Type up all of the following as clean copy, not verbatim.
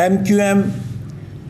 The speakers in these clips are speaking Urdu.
MQM,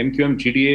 MQM, GDA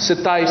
27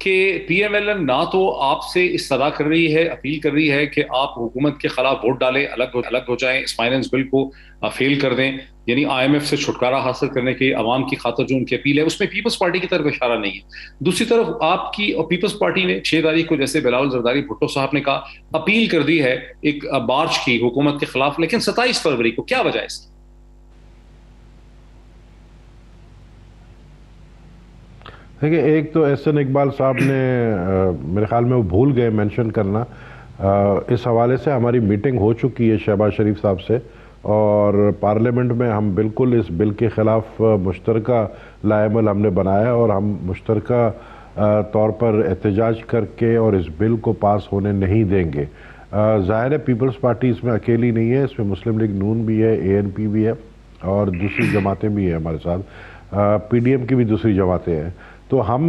کہ پی ایم ایل این نہ تو آپ سے استدعا کر رہی ہے, اپیل کر رہی ہے کہ آپ حکومت کے خلاف ووٹ ڈالیں, الگ ہو جائیں, اس فائنینس بل کو فیل کر دیں, یعنی آئی ایم ایف سے چھٹکارا حاصل کرنے کے عوام کی خاطر جو ان کی اپیل ہے اس میں پیپلز پارٹی کی طرف اشارہ نہیں ہے. دوسری طرف آپ کی پیپلز پارٹی نے 6 تاریخ کو, جیسے بلاول زرداری بھٹو صاحب نے کہا, اپیل کر دی ہے ایک مارچ کی حکومت کے خلاف, لیکن 27 فروری کو. کیا وجہ ہے اس کی؟ دیکھیں, ایک تو احسن اقبال صاحب نے میرے خیال میں وہ بھول گئے مینشن کرنا, اس حوالے سے ہماری میٹنگ ہو چکی ہے شہباز شریف صاحب سے, اور پارلیمنٹ میں ہم بالکل اس بل کے خلاف مشترکہ لائحہ عمل ہم نے بنایا, اور ہم مشترکہ طور پر احتجاج کر کے اور اس بل کو پاس ہونے نہیں دیں گے. ظاہر ہے پیپلز پارٹی اس میں اکیلی نہیں ہے, اس میں مسلم لیگ نون بھی ہے, اے این پی بھی ہے, اور دوسری جماعتیں بھی ہیں ہمارے ساتھ, پی ڈی ایم کی بھی دوسری جماعتیں ہیں. تو ہم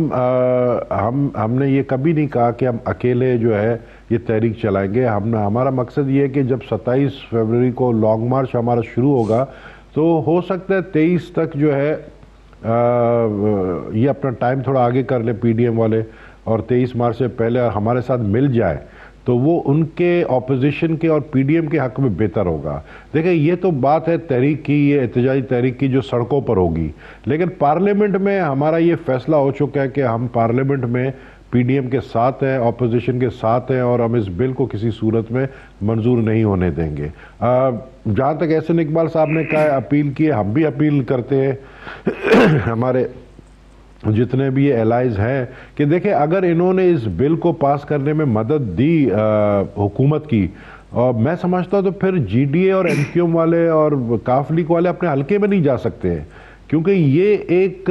نے یہ کبھی نہیں کہا کہ ہم اکیلے جو ہے یہ تحریک چلائیں گے. ہمارا مقصد یہ ہے کہ جب 27 فروری کو لانگ مارچ ہمارا شروع ہوگا تو ہو سکتا ہے 23 تک جو ہے یہ اپنا ٹائم تھوڑا آگے کر لیں پی ڈی ایم والے, اور 23 مارچ سے پہلے ہمارے ساتھ مل جائے تو وہ ان کے اپوزیشن کے اور پی ڈی ایم کے حق میں بہتر ہوگا. دیکھیں, یہ تو بات ہے تحریک کی, یہ احتجاجی تحریک کی جو سڑکوں پر ہوگی, لیکن پارلیمنٹ میں ہمارا یہ فیصلہ ہو چکا ہے کہ ہم پارلیمنٹ میں پی ڈی ایم کے ساتھ ہیں, اپوزیشن کے ساتھ ہیں, اور ہم اس بل کو کسی صورت میں منظور نہیں ہونے دیں گے. جہاں تک احسن اقبال صاحب نے کہا, اپیل کی, ہم بھی اپیل کرتے ہیں ہمارے جتنے بھی یہ الائز ہیں کہ دیکھیں, اگر انہوں نے اس بل کو پاس کرنے میں مدد دی حکومت کی, اور میں سمجھتا ہوں تو پھر جی ڈی اے اور ایم کیو ایم والے اور کاف لیگ والے اپنے حلقے میں نہیں جا سکتے ہیں, کیونکہ یہ ایک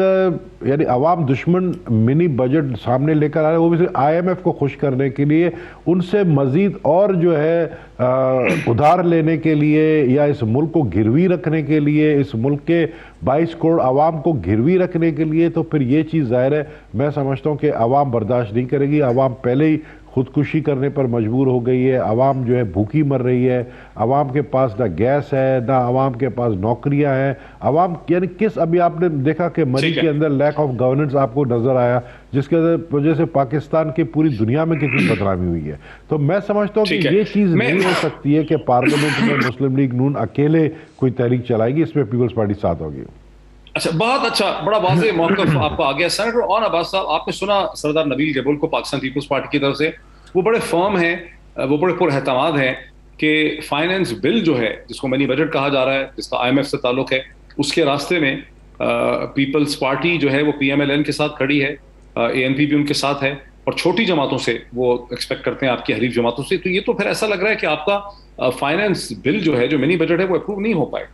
یعنی عوام دشمن منی بجٹ سامنے لے کر آ رہے ہیں, وہ بھی آئی ایم ایف کو خوش کرنے کے لیے, ان سے مزید اور جو ہے ادھار لینے کے لیے, یا اس ملک کو گروی رکھنے کے لیے, اس ملک کے 22 کروڑ عوام کو گروی رکھنے کے لیے. تو پھر یہ چیز ظاہر ہے میں سمجھتا ہوں کہ عوام برداشت نہیں کرے گی. عوام پہلے ہی خودکشی کرنے پر مجبور ہو گئی ہے, عوام جو ہے بھوکی مر رہی ہے, عوام کے پاس نہ گیس ہے, نہ عوام کے پاس نوکریاں ہیں. عوام یعنی ابھی آپ نے دیکھا کہ مری کے اندر لیک آف گورننس آپ کو نظر آیا, جس کے وجہ سے پاکستان کی پوری دنیا میں کتنی بدنامی ہوئی ہے. تو میں سمجھتا ہوں کہ یہ چیز نہیں ہو سکتی ہے کہ پارلیمنٹ میں مسلم لیگ نون اکیلے کوئی تحریک چلائے گی, اس میں پیپلز پارٹی ساتھ ہوگی. اچھا, بہت اچھا, بڑا واضح موقف آپ کو آ گیا. سینیٹر اون عباس صاحب, آپ نے سنا سردار نبیل گیبول کو پاکستان پیپلز پارٹی کی طرف سے, وہ بڑے فرم ہیں, وہ بڑے پر اعتماد ہیں کہ فائنینس بل جو ہے, جس کو منی بجٹ کہا جا رہا ہے, جس کا آئی ایم ایف سے تعلق ہے, اس کے راستے میں پیپلز پارٹی جو ہے وہ پی ایم ایل این کے ساتھ کھڑی ہے, اے این پی بھی ان کے ساتھ ہے, اور چھوٹی جماعتوں سے وہ ایکسپیکٹ کرتے ہیں, آپ کی حریف جماعتوں سے. تو یہ تو پھر ایسا لگ رہا ہے کہ آپ کا فائنینس بل جو ہے, جو منی بجٹ ہے, وہ اپروو نہیں ہو پائے.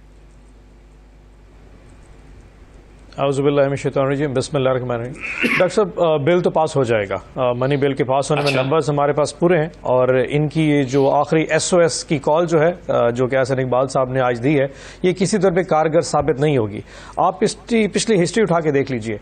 اعوذ باللہ من الشیطان الرجیم, بسم اللہ الرحمن الرحیم. ڈاکٹر صاحب, بل تو پاس ہو جائے گا, منی بل کے پاس ہونے میں نمبرز ہمارے پاس پورے ہیں, اور ان کی جو آخری ایس او ایس کی کال جو ہے, جو کہ احسن اقبال صاحب نے آج دی ہے, یہ کسی طور پہ کارگر ثابت نہیں ہوگی. آپ پچھلی ہسٹری اٹھا کے دیکھ لیجئے.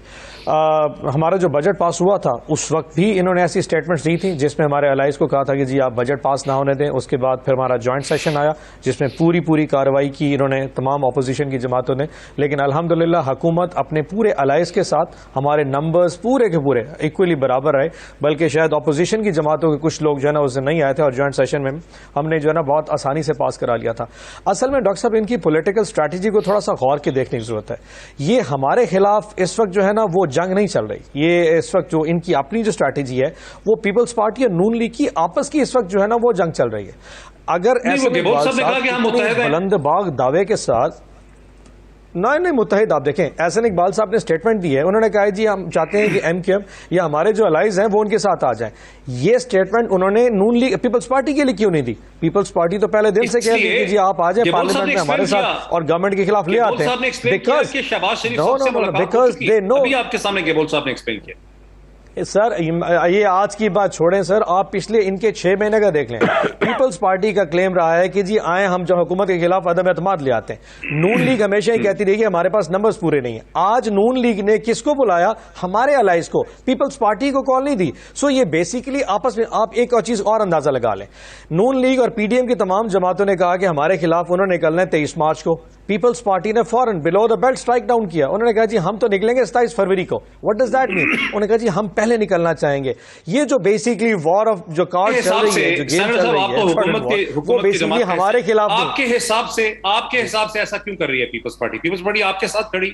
ہمارا جو بجٹ پاس ہوا تھا اس وقت بھی انہوں نے ایسی اسٹیٹمنٹس دی تھیں جس میں ہمارے الائز کو کہا تھا کہ جی آپ بجٹ پاس نہ ہونے دیں. اس کے بعد پھر ہمارا جوائنٹ سیشن آیا جس میں پوری کارروائی کی انہوں نے, تمام اپوزیشن کی جماعتوں نے, لیکن الحمدللہ حکومت اپنے پورے الائز کے ساتھ, ہمارے نمبرز پورے کے پورے ایکولی برابر رہے, بلکہ شاید اپوزیشن کی جماعتوں کے کچھ لوگ جو ہے نا اس سے نہیں آئے تھے, اور جوائنٹ سیشن میں ہم نے جو ہے نا بہت آسانی سے پاس کرا لیا تھا. اصل میں ڈاکٹر صاحب ان کی پولیٹیکل اسٹریٹجی کو تھوڑا سا غور کے دیکھنے کی ضرورت ہے. یہ ہمارے خلاف اس وقت جو ہے نا وہ جنگ نہیں چل رہی, یہ اس وقت جو ان کی اپنی جو اسٹریٹجی ہے وہ پیپلز پارٹی اور نون لیگ کی آپس کی اس وقت جو ہے نا وہ جنگ چل رہی ہے. اگر ایسے بلند باغ دعوے کے ساتھ نہیں متحد, آپ دیکھیں احسن اقبال صاحب نے اسٹیٹمنٹ دی ہے, انہوں نے کہا جی ہم چاہتے ہیں کہ ایم کیو ایم یا ہمارے جو الائز ہیں وہ ان کے ساتھ آ جائیں. یہ اسٹیٹمنٹ انہوں نے نون لیگ پیپلز پارٹی کے لیے کیوں نہیں دی؟ پیپلز پارٹی تو پہلے دن سے کہہ رہی کہ جی آپ آ جائیں پارلیمنٹ میں ہمارے ساتھ, اور گورنمنٹ کے خلاف لے آتے ہیں, بیکاز دے نو. آپ کے سامنے گیبول صاحب نے ایکسپلین کیا. سر یہ آج کی بات چھوڑیں سر, آپ پچھلے ان کے 6 مہینے کا دیکھ لیں. پیپلز پارٹی کا کلیم رہا ہے کہ جی آئیں ہم جو حکومت کے خلاف عدم اعتماد لے آتے ہیں. نون لیگ ہمیشہ ہی کہتی رہی کہ ہمارے پاس نمبرز پورے نہیں ہیں. آج نون لیگ نے کس کو بلایا؟ ہمارے الائز کو, پیپلز پارٹی کو کال نہیں دی. سو یہ بیسیکلی آپس میں, آپ ایک اور چیز اور اندازہ لگا لیں, نون لیگ اور پی ڈی ایم کی تمام جماعتوں نے کہا کہ ہمارے خلاف انہوں نے نکلنا ہے 23 مارچ کو. پیپلز پارٹی نے فوراً بلو دا بیلٹ اسٹرائک ڈاؤن کیا, انہوں نے کہا جی ہم تو نکلیں گے 27 فروری کو. واٹ ڈز دیٹ مین؟ انہوں نے کہا جی ہم پہلے نکلنا چاہیں گے. یہ جو بیسیکلی وار آف جو کارڈ چل رہی ہے, جو گیم چل رہی ہے, وہ بیسیکلی ہمارے خلاف. آپ کے حساب سے ایسا کیوں کر رہی ہے پیپلز پارٹی آپ کے ساتھ کھڑی؟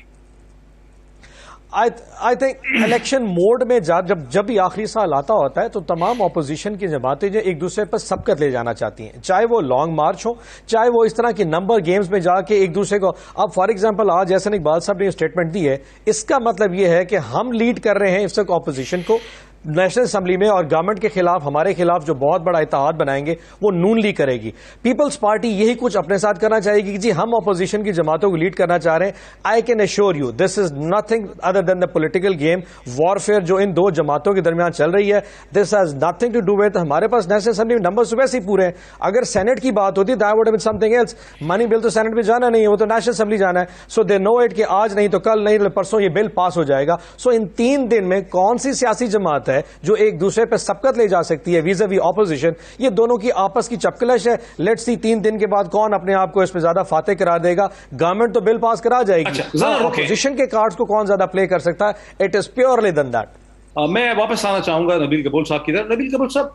آئی تھنک الیکشن موڈ میں جب بھی آخری سال آتا ہوتا ہے تو تمام اپوزیشن کی جماعتیں جو ایک دوسرے پر سبقت لے جانا چاہتی ہیں, چاہے وہ لانگ مارچ ہو, چاہے وہ اس طرح کی نمبر گیمز میں جا کے ایک دوسرے کو. اب فار ایگزامپل آج احسن اقبال صاحب نے اسٹیٹمنٹ دی ہے, اس کا مطلب یہ ہے کہ ہم لیڈ کر رہے ہیں اس وقت اپوزیشن کو نیشنل اسمبلی میں, اور گورنمنٹ کے خلاف ہمارے خلاف جو بہت بڑا اتحاد بنائیں گے وہ نون لیگ کرے گی. پیپلز پارٹی یہی کچھ اپنے ساتھ کرنا چاہے گی کہ جی ہم اپوزیشن کی جماعتوں کو لیڈ کرنا چاہ رہے ہیں. I can assure you this is nothing other than the political game warfare جو ان دو جماعتوں کے درمیان چل رہی ہے. This has nothing to do with ہمارے پاس نیشنل اسمبلی میں نمبر صبح سے پورے ہیں. اگر سینٹ کی بات ہوتی that would have been something else. Money bill تو سینٹ میں جانا نہیں ہے, وہ تو نیشنل اسمبلی جانا ہے. سو دے نو اٹ کہ آج نہیں تو کل نہیں پرسوں یہ بل پاس ہو جائے گا. سو ان 3 دن میں کون سی سیاسی جماعت ہے جو ایک دوسرے پہ سبقت لے جا سکتی ہے ویزا وی اپوزیشن؟ یہ دونوں کی آپس کی چپکلش ہے. لیٹس سی 3 دن کے بعد کون اپنے آپ کو اس پہ زیادہ فاتح قرار دے گا. گورنمنٹ تو بل پاس کرا جائے گی, اپوزیشن کے کارڈز کو کون زیادہ پلے کر سکتا ہے. It is purely then that. میں واپس آنا چاہوں گا نبیل قبول صاحب کی طرف. نبیل قبول صاحب,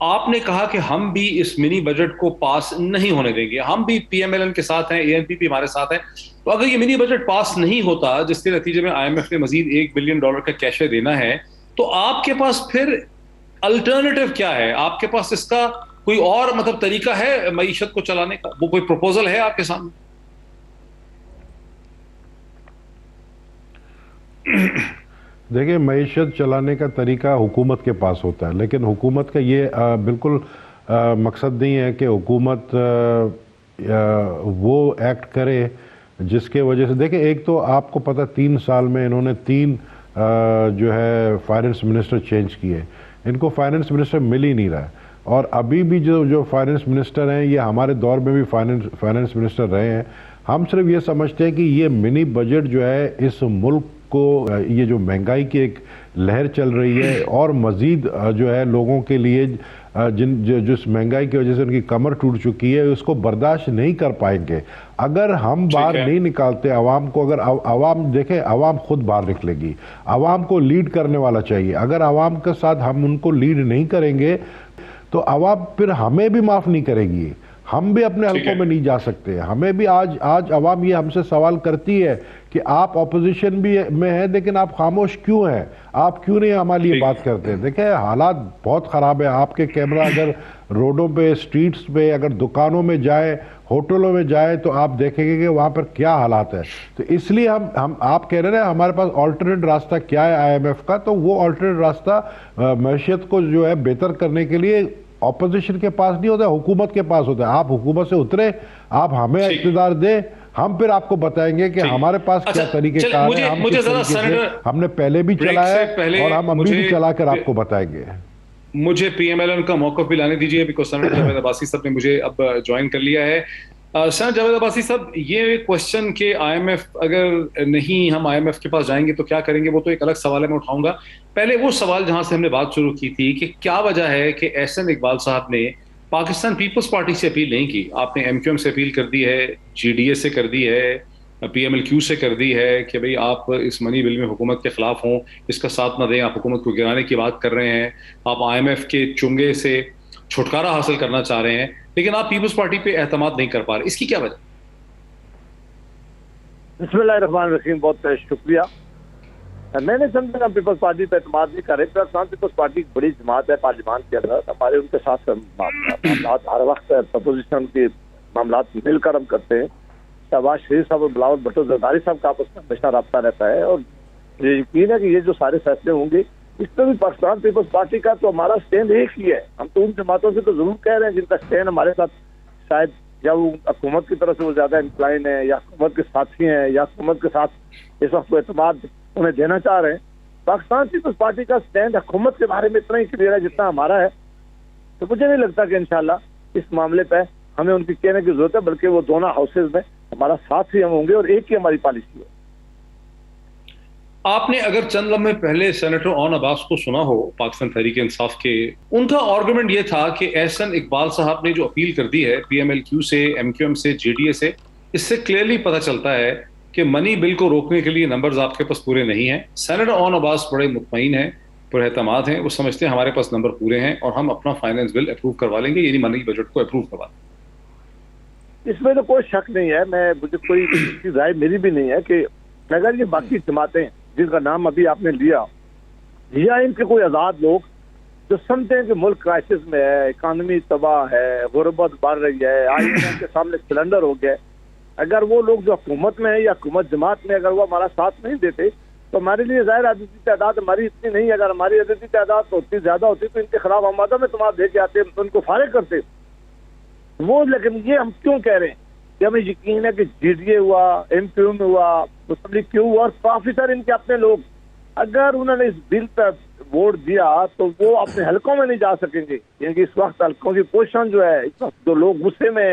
آپ نے کہا کہ ہم بھی اس منی بجٹ کو پاس نہیں ہونے دیں گے, ہم بھی پی ایم ایل این کے ساتھ ہیں, اے این پی بھی ہمارے ساتھ ہے. تو اگر یہ منی بجٹ پاس نہیں ہوتا, جس کے نتیجے میں آئی ایم ایف نے مزید $1 بلین کا کیشے دینا ہے, تو آپ کے پاس پھر الٹرنیٹو کیا ہے؟ آپ کے پاس اس کا کوئی اور مطلب طریقہ ہے معیشت کو چلانے کا؟ وہ کوئی پروپوزل ہے آپ کے سامنے؟ دیکھیں, معیشت چلانے کا طریقہ حکومت کے پاس ہوتا ہے, لیکن حکومت کا یہ بالکل مقصد نہیں ہے کہ حکومت وہ ایکٹ کرے جس کے وجہ سے. دیکھیں, ایک تو آپ کو پتہ 3 سال میں انہوں نے 3 جو ہے فائنانس منسٹر چینج کیے. ان کو فائنانس منسٹر مل ہی نہیں رہا ہے, اور ابھی بھی جو فائنانس منسٹر ہیں یہ ہمارے دور میں بھی فائنانس منسٹر رہے ہیں. ہم صرف یہ سمجھتے ہیں کہ یہ منی بجٹ جو ہے اس ملک کو, یہ جو مہنگائی کی ایک لہر چل رہی ہے اور مزید جو ہے لوگوں کے لیے جس مہنگائی کی وجہ سے ان کی کمر ٹوٹ چکی ہے, اس کو برداشت نہیں کر پائیں گے اگر ہم باہر نہیں نکالتے عوام کو. اگر عوام دیکھیں, عوام خود باہر نکلے گی. عوام کو لیڈ کرنے والا چاہیے. اگر عوام کے ساتھ ہم ان کو لیڈ نہیں کریں گے تو عوام پھر ہمیں بھی معاف نہیں کرے گی. ہم بھی اپنے حلقوں میں نہیں جا سکتے. ہمیں بھی آج عوام یہ ہم سے سوال کرتی ہے کہ آپ اپوزیشن بھی میں ہیں لیکن آپ خاموش کیوں ہیں, آپ کیوں نہیں ہمارے لیے بات کرتے. دیکھیں, حالات بہت خراب ہے. آپ کے کیمرہ اگر روڈوں پہ, سٹریٹس پہ, اگر دکانوں میں جائے, ہوٹلوں میں جائے, تو آپ دیکھیں گے کہ وہاں پر کیا حالات ہے. تو اس لیے ہم آپ کہہ رہے ہیں ہمارے پاس آلٹرنیٹ راستہ کیا ہے آئی ایم ایف کا, تو وہ آلٹرنیٹ راستہ معیشت کو جو ہے بہتر کرنے کے لیے اپوزیشن کے پاس نہیں ہوتا ہے, حکومت کے پاس ہوتا ہے. آپ حکومت سے اترے, آپ ہمیں اقتدار دیں, ہم پھر آپ کو بتائیں گے کہ ہمارے پاس کیا طریقہ کار ہے. ہم نے پہلے بھی چلایا ہے اور ہم ابھی بھی چلا کر آپ کو بتائیں گے. مجھے پی ایم ایل این کا موقف بھی لانے دیجیے, بیکاز سینیٹر جاوید عباسی صاحب نے مجھے اب جوائن کر لیا ہے. سینیٹر جاوید عباسی صاحب, یہ کوشچن کہ آئی ایم ایف اگر نہیں ہم آئی ایم ایف کے پاس جائیں گے تو کیا کریں گے, وہ تو ایک الگ سوال ہے, میں اٹھاؤں گا. پہلے وہ سوال جہاں سے ہم نے بات شروع کی تھی کہ کیا وجہ ہے کہ احسن اقبال صاحب نے پاکستان پیپلز پارٹی سے اپیل نہیں کی. آپ نے ایم کیو ایم سے اپیل کر دی ہے, جی ڈی اے سے کر دی ہے, پی ایم ایل کیو سے کر دی ہے کہ بھئی آپ اس منی بل میں حکومت کے خلاف ہوں, اس کا ساتھ نہ دیں, آپ حکومت کو گرانے کی بات کر رہے ہیں, آپ آئی ایم ایف کے چنگے سے چھٹکارا حاصل کرنا چاہ رہے ہیں, لیکن آپ پیپلز پارٹی پہ اعتماد نہیں کر پا رہے. اس کی کیا وجہ؟ بسم اللہ الرحمن الرحیم. بہت شکریہ. میں نے سمجھا ہم پیپلز پارٹی پہ اعتماد نہیں کر رہے. پاکستان پیپلز پارٹی ایک بڑی جماعت ہے پارلیمان کے اندر. ہمارے ان کے ساتھ معاملات ہر وقت اپوزیشن کے معاملات مل کر ہم کرتے ہیں. شہباز شریف صاحب اور بلاول بھٹو زرداری صاحب کا آپس میں ہمیشہ رابطہ رہتا ہے, اور یہ یقین ہے کہ یہ جو سارے فیصلے ہوں گے اس میں بھی پاکستان پیپلز پارٹی کا تو ہمارا اسٹینڈ ایک ہی ہے. ہم تو ان جماعتوں سے تو ضرور کہہ رہے ہیں جن کا اسٹینڈ ہمارے ساتھ شاید یا وہ حکومت کی طرف سے وہ زیادہ انکلائن ہے, یا حکومت کے ساتھی ہیں, یا حکومت کے ساتھ اس وقت وہ اعتماد انہیں دینا چاہ رہے ہیں. پاکستان پیپلز پارٹی کا اسٹینڈ حکومت کے بارے میں اتنا ہی کلیئر ہے جتنا ہمارا ہے. تو مجھے نہیں لگتا کہ انشاءاللہ اس معاملے پہ ہمیں ان کی کہنے کی ضرورت ہے, بلکہ وہ دونوں ہاؤسز میں ہمارا ساتھ ہی ہم ہوں گے اور ایک ہی ہماری پالیسی ہے. آپ نے اگر چند لمحے پہلے سینیٹر اون عباس کو سنا ہو پاکستان تحریک انصاف کے, ان کا آرگومنٹ یہ تھا کہ احسن اقبال صاحب نے جو اپیل کر دی ہے پی ایم ایل کیو سے, ایم کیو ایم سے, جے ڈی اے سے, اس سے کلیئرلی پتہ چلتا ہے کہ منی بل کو روکنے کے لیے نمبرز آپ کے پاس پورے نہیں ہیں. سینیٹر اون عباس بڑے مطمئن ہیں پر اعتماد ہیں, وہ سمجھتے ہیں ہمارے پاس نمبر پورے ہیں اور ہم اپنا فائنانس بل اپروو کروا لیں گے, یعنی منی بجٹ کو اپروو کروا لیں گے. اس میں تو کوئی شک نہیں ہے, مجھے کوئی رائے میری بھی نہیں ہے کہ اگر یہ باقی جماعتیں جن کا نام ابھی آپ نے لیا یا ان کے کوئی آزاد لوگ جو سمجھتے ہیں کہ ملک کرائسس میں ہے, اکانومی تباہ ہے, غربت بڑھ رہی ہے, IMF کے سامنے سلنڈر ہو گیا, اگر وہ لوگ جو حکومت میں ہے یا حکومت جماعت میں اگر وہ ہمارا ساتھ نہیں دیتے تو ہمارے لیے ظاہر عددی تعداد ہماری اتنی نہیں ہے. اگر ہماری عددی تعداد اتنی زیادہ ہوتی تو ان کے خلاف ہم عدم اعتماد دے کے آتے, تو ان کو فارغ کرتے وہ. لیکن یہ ہم کیوں کہہ رہے ہیں کہ ہمیں یقین ہے کہ GDA ہوا, MQM میں ہوا, مسلم لیگ کیوں ہوا, اور کافی سارے ان کے اپنے لوگ اگر انہوں نے اس بل پہ ووٹ دیا تو وہ اپنے حلقوں میں نہیں جا سکیں گے. یعنی اس وقت حلقوں کی پوزیشن جو ہے, اس وقت جو لوگ غصے میں,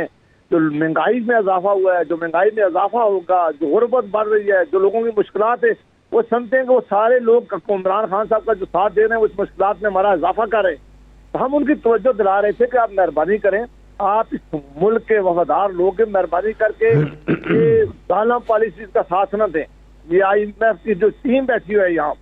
جو مہنگائی میں اضافہ ہوا ہے, جو مہنگائی میں اضافہ ہوگا, جو غربت بڑھ رہی ہے, جو لوگوں کی مشکلات ہے, وہ سمجھتے ہیں کہ وہ سارے لوگ عمران خان صاحب کا جو ساتھ دے رہے ہیں وہ اس مشکلات میں ہمارا اضافہ کر رہے ہیں. تو ہم ان کی توجہ دلا رہے تھے کہ آپ مہربانی کریں, آپ اس ملک کے وفادار لوگ مہربانی کر کے یہ ظالم پالیسیز کا ساتھ نہ دیں. یہ IMF کی جو ٹیم بیٹھی ہوئی ہے یہاں,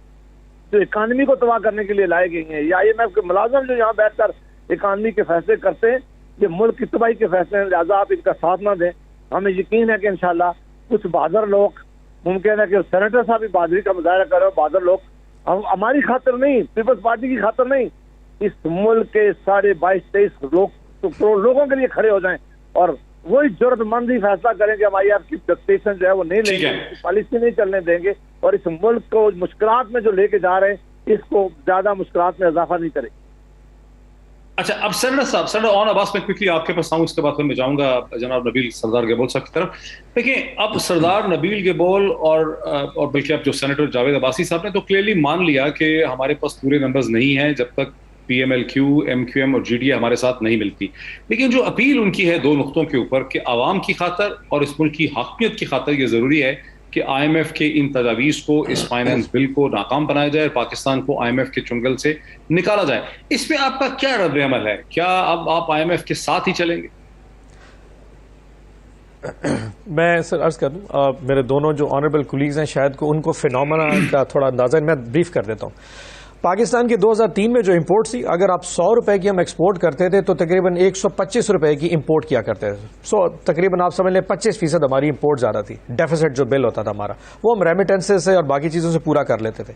جو اکانومی کو تباہ کرنے کے لیے لائے گئی ہیں, یا IMF کے ملازم جو یہاں بیٹھ کر اکانومی کے فیصلے کرتے ہیں, یہ ملک کی تباہی کے فیصلے ہیں, لہٰذا آپ ان کا ساتھ نہ دیں. ہمیں یقین ہے کہ انشاءاللہ کچھ بہادر لوگ, ممکن ہے کہ سینیٹر صاحب بھی بہادری کا مظاہرہ کر رہے ہو, بہادر لوگ, ہماری خاطر نہیں, پیپلز پارٹی کی خاطر نہیں, اس ملک کے 22-23 کروڑ لوگوں کے لیے کھڑے ہو جائیں اور وہی جرت مند ہی فیصلہ کریں کہ ہم IMF کی ڈکٹیشن جو ہے وہ نہیں لیں گے, پالیسی نہیں چلنے دیں گے, اور اس ملک کو مشکلات میں جو لے کے جا رہے ہیں اس کو زیادہ مشکلات میں اضافہ نہیں کریں. اچھا, اب سینیٹر آن عباس میں کوئکلی آپ کے پاس آؤں, اس کے بعد پھر میں جاؤں گا جناب نبیل سردار گیبول صاحب کی طرف. دیکھیں, اب سردار نبیل گیبول اور بلکہ اب جو سینیٹر جاوید عباسی صاحب نے تو کلیئرلی مان لیا کہ ہمارے پاس پورے نمبرز نہیں ہیں جب تک PMLQ, MQM اور GDA ہمارے ساتھ نہیں ملتی. لیکن جو اپیل ان کی ہے 2 نقطوں کے اوپر کہ عوام کی خاطر اور اس ملک کی حاکمیت کی خاطر یہ ضروری ہے کہ IMF کے ان تجاویز کو, اس فائنانس بل کو ناکام بنایا جائے اور پاکستان کو IMF کے چنگل سے نکالا جائے. اس پہ آپ کا کیا رد عمل ہے؟ کیا اب آپ IMF کے ساتھ ہی چلیں گے؟ میں سر عرض کر دوں, میرے دونوں جو آنریبل کولیگز ہیں شاید کو ان کو فینومنا کا تھوڑا اندازہ میں بریف کر دیتا ہوں. پاکستان کی 2003 میں جو امپورٹ تھی, اگر آپ 100 روپے کی ہم ایکسپورٹ کرتے تھے تو تقریباً 125 روپے کی امپورٹ کیا کرتے تھے. تقریباً آپ سمجھ لیں 25% ہماری امپورٹ زیادہ تھی. ڈیفیسٹ جو بل ہوتا تھا ہمارا وہ ہم ریمیٹنسز سے اور باقی چیزوں سے پورا کر لیتے تھے.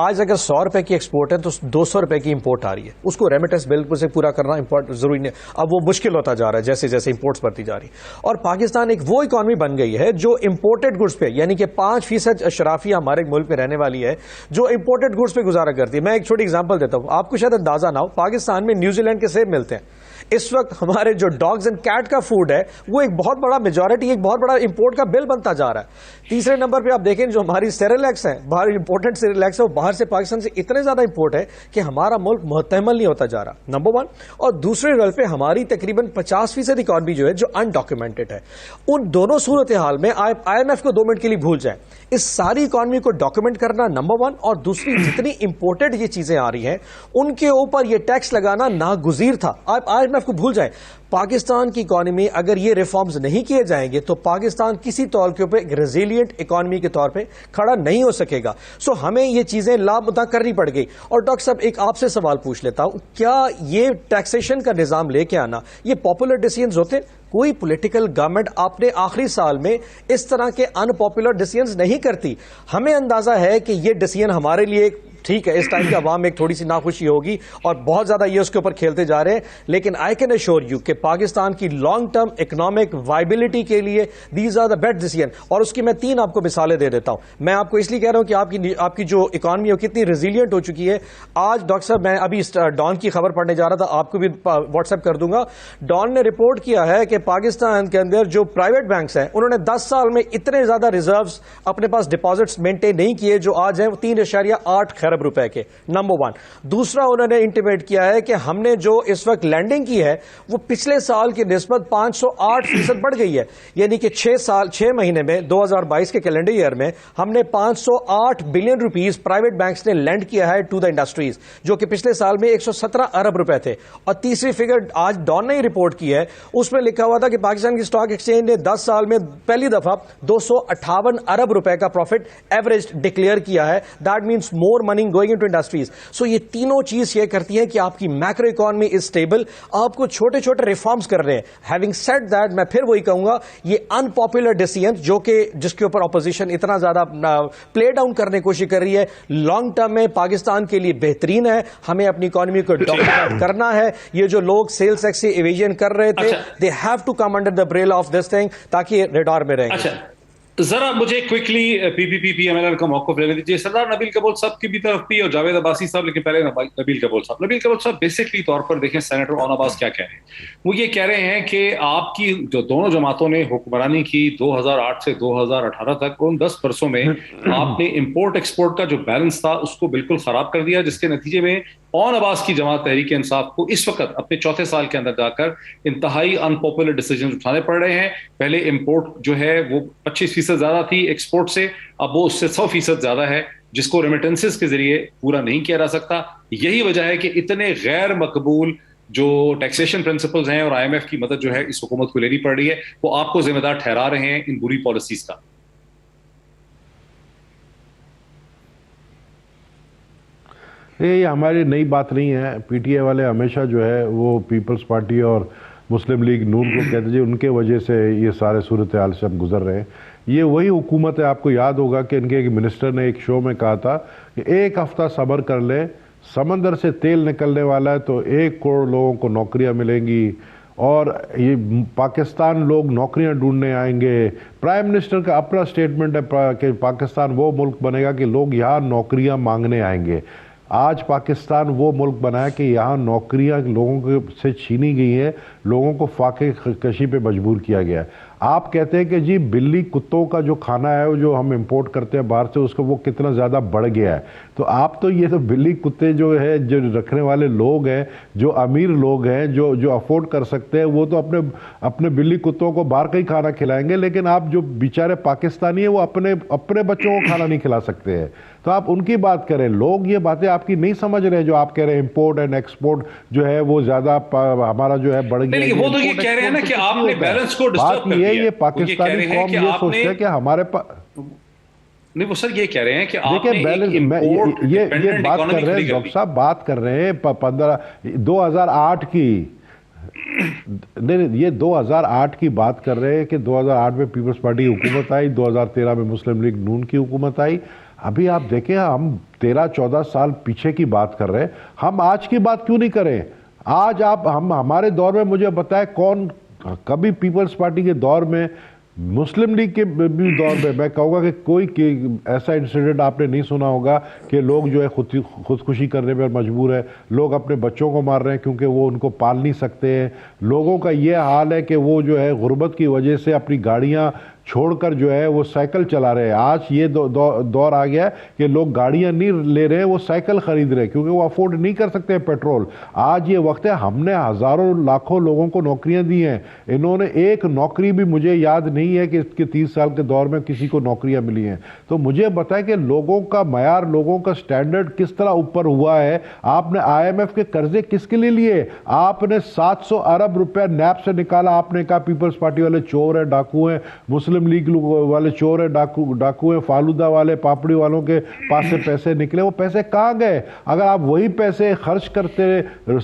آج اگر 100 روپے کی ایکسپورٹ ہے تو 200 روپے کی امپورٹ آ رہی ہے, اس کو ریمیٹنس بل سے پورا کرنا امپورٹ ضروری نہیں. اب وہ مشکل ہوتا جا رہا ہے جیسے جیسے امپورٹس بڑھتی جا رہی. اور پاکستان ایک وہ اکانومی بن گئی ہے جو امپورٹڈ گڈس پہ, یعنی کہ 5% اشرافیہ ہمارے ملک میں رہنے والی ہے جو امپورٹڈ گڈس پہ گزارا کرتی ہے. میں ایک چھوٹی ایگزامپل دیتا ہوں, آپ کو شاید اندازہ نہ ہو, پاکستان میں نیوزی لینڈ کے سیب ملتے ہیں. اس وقت ہمارے جو ڈاگز اینڈ کیٹ کا فوڈ ہے وہ ایک بہت بڑا میجورٹی, ایک بہت بڑا امپورٹ کا بل بنتا جا رہا ہے. تیسرے نمبر پہ آپ دیکھیں جو ہماری سیریلیکس ہیں, باہر امپورٹنٹ سیریلیکس ہے, وہ باہر سے پاکستان سے اتنے زیادہ امپورٹ ہے کہ ہمارا ملک محتمل نہیں ہوتا جا رہا, نمبر 1. اور دوسرے لیول پہ ہماری تقریباً 50% اکانومی جو ہے جو انڈاکیومنٹڈ ہے. ان دونوں صورتحال میں IMF کو 2 منٹ کے لیے بھول جائیں, اس ساری اکانومی کو ڈاکیومنٹ کرنا نمبر 1, اور دوسری جتنی امپورٹڈ یہ چیزیں آ رہی ہیں ان کے اوپر یہ ٹیکس لگانا ناگزیر تھا. آپ IMF کو بھول جائیں. پاکستان کی اکانومی اگر یہ ریفارمز نہیں کیے جائیں گے تو پاکستان کسی طور کے اوپر ایک ریزیلینٹ اکانومی کے طور پہ کھڑا نہیں ہو سکے گا. سو ہمیں یہ چیزیں لامدہ کرنی پڑ گئی. اور ڈاکٹر صاحب ایک آپ سے سوال پوچھ لیتا ہوں, کیا یہ ٹیکسیشن کا نظام لے کے آنا یہ پاپولر ڈیسیژنز ہوتے ہیں؟ کوئی پولیٹیکل گورنمنٹ اپنے آخری سال میں اس طرح کے ان پاپولر ڈیسیژنز نہیں کرتی. ہمیں اندازہ ہے کہ یہ ڈیسیژن ہمارے لیے ٹھیک ہے, اس ٹائم کے عوام میں ایک تھوڑی سی ناخوشی ہوگی اور بہت زیادہ یہ اس کے اوپر کھیلتے جا رہے ہیں, لیکن آئی کین ایشور یو کہ پاکستان کی لانگ ٹرم اکنامک وائبلٹی کے لیے these are the best decision. اور اس کی میں 3 آپ کو مثالیں دے دیتا ہوں. میں آپ کو اس لیے کہہ رہا ہوں کہ آپ کی جو اکانومی ہے کتنی ریزیلینٹ ہو چکی ہے. آج ڈاکٹر صاحب میں ابھی ڈان کی خبر پڑھنے جا رہا تھا, آپ کو بھی واٹس ایپ کر دوں گا. ڈان نے رپورٹ کیا ہے کہ پاکستان کے اندر جو پرائیویٹ بینکس ہیں انہوں نے 10 سال میں اتنے زیادہ ریزروز اپنے پاس ڈپازٹس مینٹین نہیں کیے جو آج ہیں 3.8 خرب روپے کے. نمبر 1. دوسرا انہوں نے انٹیمیٹ کیا ہے کہ ہم نے جو اس وقت لینڈنگ کی ہے وہ پچھلے سال کی نسبت 508% بڑھ گئی ہے. یعنی کہ 6 مہینے میں 2022 کے کیلنڈر ایئر میں ہم نے 508 بلین روپیز پرائیویٹ بینکس نے لینڈ کیا ہے ٹو دا انڈسٹریز, جو کہ پچھلے سال میں 117 ارب روپے تھے. اور تیسری فگر آج ڈان نے رپورٹ کی ہے, اس میں لکھا ہوا تھا کہ پاکستان کی اسٹاک ایکسچینج نے 10 سال میں پہلی دفعہ 258 ارب روپے کا پروفٹ ایوریج ڈکلیئر کیا ہے. That means more money earning going into industries. So یہ تینوں چیز یہ کرتی ہے کہ آپ کی میکرو اکانومی از اسٹیبل. آپ کو چھوٹے چھوٹے ریفارمز کر رہے ہیں. Having said that, میں پھر وہی کہوں گا, یہ unpopular decisions جو کہ جس کے اوپر اپوزیشن اتنا زیادہ پلے ڈاؤن کرنے کی کوشش کر رہی ہے, لانگ ٹرم میں پاکستان کے لیے بہترین ہے. ہمیں اپنی اکانومی کو ڈاکومنٹ کرنا ہے. یہ جو لوگ سیلز ٹیکس سے ایویژن کر رہے تھے, they have to come under the barrel of this thing تاکہ ریڈار میں رہیں. اچھا ذرا مجھے quickly P M L N کا موقف لے لیجیے. سردار نبیل کبول صاحب کی بھی طرف بھی اور جاوید عباسی صاحب, لیکن پہلے نبیل کبول صاحب بیسکلی طور پر دیکھیں سینیٹر اون عباس کیا کہہ رہے ہیں. وہ یہ کہہ رہے ہیں کہ آپ کی جو دونوں جماعتوں نے حکمرانی کی 2008 سے 2018 تک, ان 10 برسوں میں آپ نے امپورٹ ایکسپورٹ کا جو بیلنس تھا اس کو بالکل خراب کر دیا, جس کے نتیجے میں اون عباس کی جماعت تحریک انصاف کو اس وقت اپنے چوتھے سال کے اندر جا کر انتہائی ان پاپولر ڈیسیجن اٹھانے پڑ رہے ہیں. پہلے امپورٹ جو ہے وہ 25% زیادہ تھی ایکسپورٹ سے, اب وہ اس سے 100% زیادہ ہے, جس کو ریمیٹنسز کے ذریعے پورا نہیں کیا جا سکتا. یہی وجہ ہے کہ اتنے غیر مقبول جو ٹیکسیشن پرنسپلز ہیں اور آئی ایم ایف کی مدد جو ہے اس حکومت کو لینی پڑ رہی ہے, وہ آپ کو ذمہ دار ٹھہرا رہے ہیں ان بری پالیسیز کا. یہ ہماری نئی بات نہیں ہے. پی ٹی آئی والے ہمیشہ جو ہے وہ پیپلز پارٹی اور مسلم لیگ نون کو کہتے ہیں ان کے وجہ سے یہ سارے صورتحال سے ہم گزر رہے ہیں. یہ وہی حکومت ہے. آپ کو یاد ہوگا کہ ان کے ایک منسٹر نے ایک شو میں کہا تھا کہ 1 ہفتہ صبر کر لیں, سمندر سے تیل نکلنے والا ہے تو 1 کروڑ لوگوں کو نوکریاں ملیں گی اور یہ پاکستان لوگ نوکریاں ڈھونڈنے آئیں گے. پرائم منسٹر کا اپنا سٹیٹمنٹ ہے کہ پاکستان وہ ملک بنے گا کہ لوگ یہاں نوکریاں مانگنے آئیں گے. آج پاکستان وہ ملک بنا ہے کہ یہاں نوکریاں لوگوں سے چھینی گئی ہیں, لوگوں کو فاقے کشی پہ مجبور کیا گیا ہے. آپ کہتے ہیں کہ جی بلی کتوں کا جو کھانا ہے وہ جو ہم امپورٹ کرتے ہیں باہر سے, اس کو وہ کتنا زیادہ بڑھ گیا ہے. تو آپ تو یہ تو بلی کتے جو ہے جو رکھنے والے لوگ ہیں, جو امیر لوگ ہیں, جو افورڈ کر سکتے ہیں, وہ تو اپنے بلی کتوں کو باہر کا ہی کھانا کھلائیں گے. لیکن آپ جو بیچارے پاکستانی ہیں وہ اپنے بچوں کو کھانا نہیں کھلا سکتے ہیں. تو آپ ان کی بات کریں. لوگ یہ باتیں آپ کی نہیں سمجھ رہے جو آپ کہہ رہے ہیں امپورٹ اینڈ ایکسپورٹ جو ہے وہ زیادہ ہمارا جو ہے بڑھ گیا. وہ تو یہ کہہ رہے ہیں نا کہ آپ نے بیلنس کو ڈسٹرب کر دیا. یہ پاکستانی قوم یہ سوچتے ہے کہ ہمارے نہیں, وہ سر یہ کہہ رہے ہیں کہ آپ نے یہ بات کر رہے ہیں, ڈاکٹر صاحب بات کر رہے ہیں 2008 کی, نہیں یہ 2008 کی بات کر رہے ہیں کہ 2008 میں پیپلز پارٹی کی حکومت آئی, 2013 میں مسلم لیگ نون کی حکومت آئی. ابھی آپ دیکھیں ہم 13-14 سال پیچھے کی بات کر رہے ہیں, ہم آج کی بات کیوں نہیں کریں؟ آج آپ ہمارے دور میں مجھے بتائیں کون کبھی پیپلز پارٹی کے دور میں, مسلم لیگ کے بھی دور میں میں کہوں گا کہ کوئی ایسا انسیڈنٹ آپ نے نہیں سنا ہوگا کہ لوگ جو ہے خودکشی کرنے پر مجبور ہے, لوگ اپنے بچوں کو مار رہے ہیں کیونکہ وہ ان کو پال نہیں سکتے ہیں. لوگوں کا یہ حال ہے کہ وہ جو ہے غربت کی وجہ سے اپنی گاڑیاں چھوڑ کر جو ہے وہ سائیکل چلا رہے ہیں. آج یہ دور آ گیا ہے کہ لوگ گاڑیاں نہیں لے رہے ہیں, وہ سائیکل خرید رہے ہیں کیونکہ وہ افورڈ نہیں کر سکتے پیٹرول. آج یہ وقت ہے, ہم نے ہزاروں لاکھوں لوگوں کو نوکریاں دی ہیں, انہوں نے ایک نوکری بھی مجھے یاد نہیں ہے کہ اس کے 30 سال کے دور میں کسی کو نوکریاں ملی ہیں. تو مجھے بتائیں کہ لوگوں کا معیار, لوگوں کا سٹینڈرڈ کس طرح اوپر ہوا ہے. آپ نے آئی ایم ایف کے قرضے کس کے لیے لیے؟ آپ نے 700 ارب روپے نیب سے نکالا. آپ نے کہا پیپلز پارٹی والے چور ہیں, ڈاکو ہیں, مسلم لیگ والے چور ہیں, ڈاکو ہیں, فالودہ والے پاپڑی والوں کے پاس سے پیسے نکلے. وہ پیسے کہاں گئے؟ اگر آپ وہی پیسے خرچ کرتے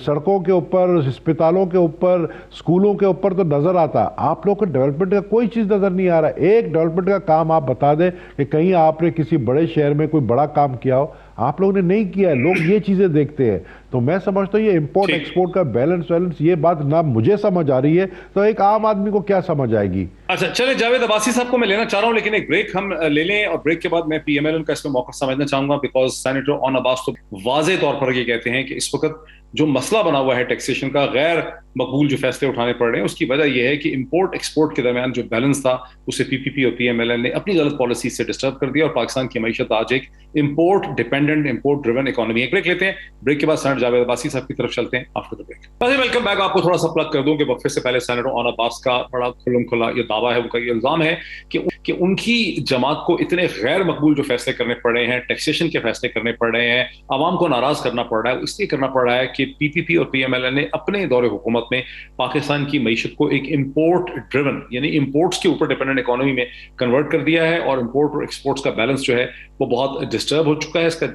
سڑکوں کے اوپر, ہسپتالوں کے اوپر, اسکولوں کے اوپر تو نظر آتا. آپ لوگوں کو ڈیولپمنٹ کا کوئی چیز نظر نہیں آ رہا. ایک ڈیولپمنٹ کا کام آپ بتا دیں کہ کہیں آپ نے کسی بڑے شہر میں کوئی بڑا کام کیا ہو. آپ لوگوں نے نہیں کیا ہے. لوگ یہ چیزیں دیکھتے ہیں. تو میں سمجھتا ہوں یہ امپورٹ ایکسپورٹ کا بیلنس یہ بات نہ مجھے سمجھ آ رہی ہے تو ایک عام آدمی کو کیا سمجھ آئے گی؟ اچھا چلیں, جاوید عباسی صاحب کو میں لینا چاہ رہا ہوں لیکن ایک بریک ہم لے لیں, اور بریک کے بعد میں پی ایم ایل این کا اس میں موقف سمجھنا چاہوں گا. بیکاز سینیٹر اون عباس تو واضح طور پر یہ کہتے ہیں کہ اس وقت جو مسئلہ بنا ہوا ہے ٹیکسیشن کا, غیر مقبول جو فیصلے اٹھانے پڑ رہے ہیں, اس کی وجہ یہ ہے کہ امپورٹ ایکسپورٹ کے درمیان جو بیلنس تھا اسے پی پی پی اور پی ایم ایل این نے اپنی غلط پالیسی سے ڈسٹرب کر دیا, اور پاکستان کی معیشت آج ایک import dependent, import driven economy. ایک بریک لیتے ہیں, بریک کے بعد سینیٹر جاوید عباسی صاحب کی طرف چلتے ہیں after the break. Welcome back. آپ کو تھوڑا سا پلگ کر دوں کہ وقفے سے پہلے سینیٹر اون عباس کا بڑا کھلم کھلا یہ دعویٰ ہے, ان کا یہ الزام ہے کہ ان کی جماعت کو اتنے غیر مقبول جو فیصلے کرنے پڑ رہے ہیں, ٹیکسیشن کے فیصلے کرنے پڑ رہے ہیں, عوام کو ناراض کرنا پڑ رہا ہے, اس لیے کرنا پڑ رہا ہے کہ پی پی پی اور پی ایم ایل این نے اپنے دور حکومت میں پاکستان کی معیشت کو ایک امپورٹ ڈریون یعنی امپورٹس کے اوپر ڈیپینڈنٹ اکانومی میں کنورٹ کر دیا ہے, اور امپورٹ اور ایکسپورٹس کا بیلنس جو ہے وہ بہت ڈسٹرب ہو چکا ہے. اس کا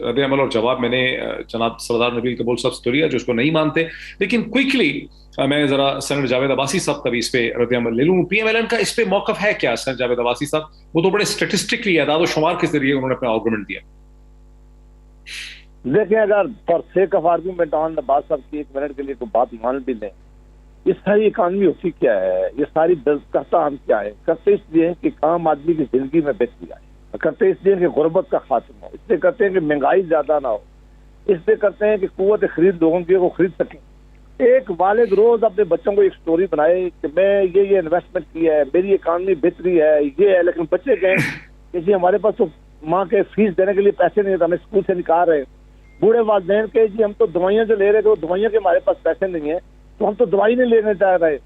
رد عمل اور جواب میں نے جناب سردار نبیل قبول صاحب سے لیا جو اس کو نہیں مانتے, لیکن کوئکلی میں ذرا سینیٹر جاوید عباسی صاحب کا بھی اس پہ رد عمل لے لوں. پی ایم ایل این کا اس پہ موقف ہے کیا؟ سینیٹر جاوید عباسی صاحب وہ تو بڑے اسٹیٹسٹکلی اعداد و شمار کے ذریعے انہوں نے اپنا آرگومنٹ دیا. دیکھیں, اگر فار سیک آف آرگومنٹ آن عباس صاحب کی 1 منٹ کے لیے کوئی بات مان بھی لیں, یہ ساری اکانومی ہوتی کیا ہے, یہ ساری کرتا ہم کیا ہے, کرتے اس لیے کہ عام آدمی کی زندگی میں بہتری آئے, کرتے اس لیے کہ غربت کا خاتمہ ہو, اس لیے کرتے ہیں کہ مہنگائی زیادہ نہ ہو, اس لیے کرتے ہیں کہ قوت خرید لوگوں کی وہ خرید سکیں. ایک والد روز اپنے بچوں کو ایک سٹوری بنائے کہ میں یہ انویسٹمنٹ کیا ہے, میری اکانومی بہتری ہے, یہ ہے, لیکن بچے کہیں کہ جی ہمارے پاس تو ماں کے فیس دینے کے لیے پیسے نہیں تھے, ہمیں اسکول سے نکال رہے. بوڑھے والدین کے جی ہم تو دوائیاں جو لے رہے تھے وہ دوائیوں کے ہمارے پاس پیسے نہیں ہیں تو ہم تو دوائی نہیں لینے چاہ رہے.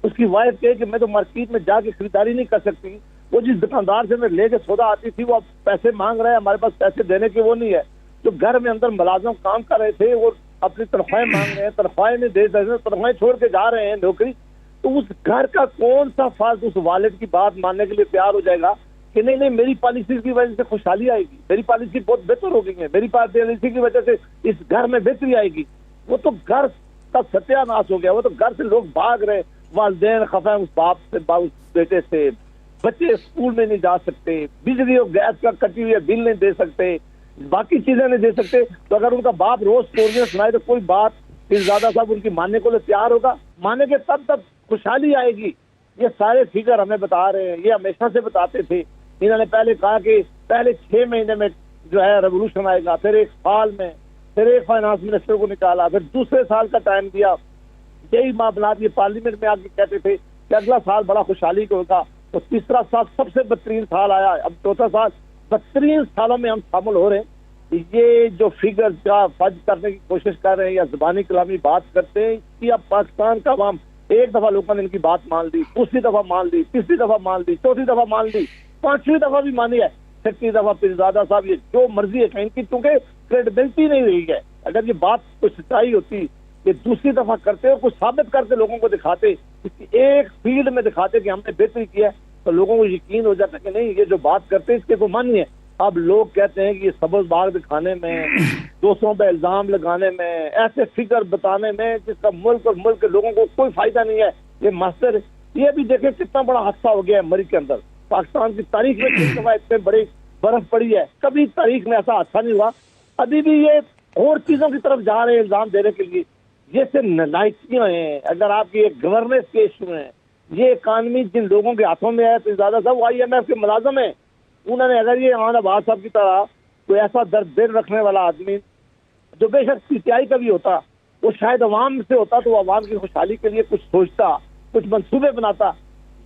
اس کی وائف کہے کہ میں تو مارکیٹ میں جا کے خریداری نہیں کر سکتی, وہ جس دکاندار سے میں لے کے سودا آتی تھی وہ پیسے مانگ رہا ہے, ہمارے پاس پیسے دینے کے وہ نہیں ہے. جو گھر میں اندر ملازم کام کر رہے تھے وہ اپنی تنخواہیں مانگ رہے ہیں, تنخواہیں نہیں دے سکتے, تنخواہیں چھوڑ کے جا رہے ہیں نوکری. تو اس گھر کا کون سا فرد اس والد کی بات ماننے کے لیے تیار ہو جائے گا کہ نہیں میری پالیسی کی وجہ سے خوشحالی آئے گی, میری پالیسی بہت بہتر ہو گئی ہے, میری پالیسی کی وجہ سے اس گھر میں بہتری آئے گی. وہ تو گھر کا ستیہ ناش ہو گیا, وہ تو گھر سے لوگ بھاگ رہے, والدین خفا اس باپ سے, اس بیٹے سے, بچے اسکول میں نہیں جا سکتے, بجلی اور گیس کا کٹی ہوئی بل نہیں دے سکتے, باقی چیزیں نہیں دے سکتے. تو اگر ان کا باپ روز اسٹوریاں سنائے تو کوئی بات پیرزادہ صاحب ان کی ماننے کو تیار ہوگا؟ ماننے کے تب خوشحالی آئے گی. یہ سارے فگر ہمیں بتا رہے ہیں, یہ ہمیشہ سے بتاتے تھے. انہوں نے پہلے کہا کہ پہلے 6 مہینے میں جو ہے ریولوشن آئے گا, پھر 1 سال میں, پھر ایک فائنانس منسٹر کو نکالا, پھر دوسرے سال کا ٹائم دیا. یہی معاملات یہ پارلیمنٹ میں آ کے کہتے تھے کہ اگلا سال بڑا خوشحالی کا ہوگا. تو تیسرا سال سب سے بدترین سال آیا, اب چوتھا سال. بدترین سالوں میں ہم شامل ہو رہے ہیں. یہ جو فگر کا فج کرنے کی کوشش کر رہے ہیں یا زبانی کلامی بات کرتے ہیں, کہ اب پاکستان کا عوام ایک دفعہ لوگوں نے ان کی بات مان لی, دوسری دفعہ مان لی, تیسری دفعہ مان لی, چوتھی دفعہ مان لی, 5ویں دفعہ بھی مانی ہے, 6ویں دفعہ پیرزادہ صاحب یہ جو مرضی ہے ان کی, چونکہ کریڈیبلٹی نہیں رہی ہے. اگر یہ بات کوئی سچائی ہوتی کہ دوسری دفعہ کرتے اور کچھ ثابت کرتے لوگوں کو دکھاتے, ایک فیلڈ میں دکھاتے کہ ہم نے بہتری کیا ہے, تو لوگوں کو یقین ہو جاتا کہ نہیں یہ جو بات کرتے ہیں اس کے کوئی معنی ہے. اب لوگ کہتے ہیں کہ یہ سبز باغ دکھانے میں, دوستوں پہ الزام لگانے میں, ایسے فگر بتانے میں جس کا ملک اور ملک کے لوگوں کو کوئی فائدہ نہیں ہے, یہ ماسٹر. یہ بھی دیکھیں کتنا بڑا حادثہ ہو گیا ہے مری کے اندر. پاکستان کی تاریخ میں 3 دفعہ اتنے بڑی برف پڑی ہے, کبھی تاریخ میں ایسا حادثہ نہیں ہوا. ابھی بھی یہ اور چیزوں کی طرف جا رہے ہیں الزام دینے کے لیے. یہ سے نالائکیاں ہیں. اگر آپ کی ایک گورننس کے ایشو ہیں, یہ اکانومی جن لوگوں کے ہاتھوں میں ہے, تو زیادہ صاحب وہ IMF کے ملازم ہیں. انہوں نے اگر یہ اون عباس صاحب کی طرح کوئی ایسا درد دل رکھنے والا آدمی جو بے شک PTI کا بھی ہوتا, وہ شاید عوام سے ہوتا تو وہ عوام کی خوشحالی کے لیے کچھ سوچتا, کچھ منصوبے بناتا.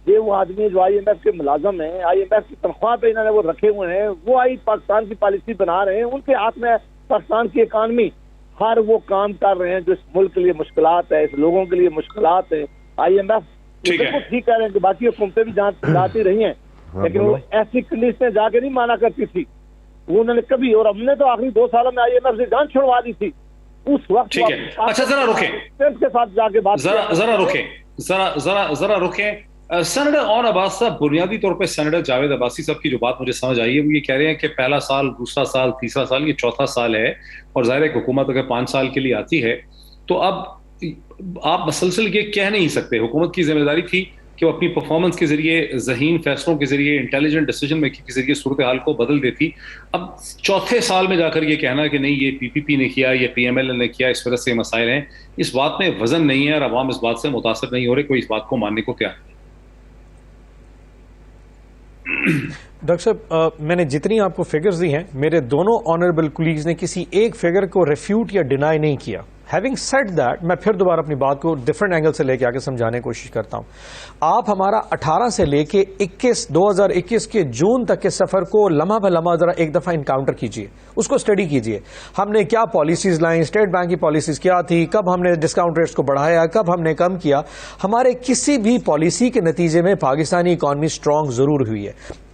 یہ وہ آدمی جو IMF کے ملازم ہیں, IMF کی تنخواہ پہ انہوں نے وہ رکھے ہوئے ہیں, وہ پاکستان کی پالیسی بنا رہے ہیں, ان کے ہاتھ میں پاکستان کی اکانومی. ہر وہ کام کر رہے ہیں جو اس ملک کے لیے مشکلات ہے, اس لوگوں کے لیے مشکلات ہے. IMF بالکل ٹھیک کہہ رہے ہیں کہ باقی حکومتیں بھی جانتی رہی ہیں, لیکن وہ ایسی کنڈیشنیں جا کے نہیں مانا کرتی تھی. وہ انہوں نے کبھی, اور ہم نے تو آخری 2 سالوں میں IMF سے جان چھڑوا دی تھی. اس وقت ٹھیک ہے, اچھا ذرا رکیں, کے ساتھ جا کے بات ذرا رکیں. سینیٹر اون عباس صاحب, بنیادی طور پہ سینیٹر جاوید عباسی صاحب کی جو بات مجھے سمجھ آئی ہے وہ یہ کہہ رہے ہیں کہ پہلا سال, دوسرا سال, تیسرا سال, یہ چوتھا سال ہے, اور ظاہر ہے کہ حکومت اگر 5 سال کے لیے آتی ہے تو اب آپ مسلسل یہ کہہ نہیں سکتے. حکومت کی ذمہ داری تھی کہ وہ اپنی پرفارمنس کے ذریعے, ذہین فیصلوں کے ذریعے, انٹیلیجنٹ ڈیسیجن میکنگ کے ذریعے صورتحال کو بدل دیتی. اب چوتھے سال میں جا کر یہ کہنا کہ نہیں یہ PPP نے کیا, یہ PML نے کیا, اس وجہ سے مسائل ہیں, اس بات میں وزن نہیں ہے, اور عوام اس بات سے متاثر نہیں ہو رہے, کوئی اس بات کو ماننے کو تیار. ڈاکٹر صاحب میں نے جتنی آپ کو فگرز دی ہیں میرے دونوں آنریبل کولیگز نے کسی ایک فگر کو ریفیوٹ یا ڈینائی نہیں کیا. ہیونگ سیڈ دیٹ میں پھر دوبارہ اپنی بات کو ڈفرنٹ اینگل سے لے کے آگے سمجھانے کی کوشش کرتا ہوں. آپ ہمارا 18 سے لے کے 2021 کے جون تک کے سفر کو لمحہ بہ لمحہ ذرا ایک دفعہ انکاؤنٹر کیجئے, اس کو اسٹڈی کیجئے. ہم نے کیا پالیسیز لائیں, اسٹیٹ بینک کی پالیسیز کیا تھی, کب ہم نے ڈسکاؤنٹ ریٹس کو بڑھایا, کب ہم نے کم کیا. ہمارے کسی بھی پالیسی کے نتیجے میں پاکستانی اکانومی اسٹرانگ ضرور ہوئی ہے.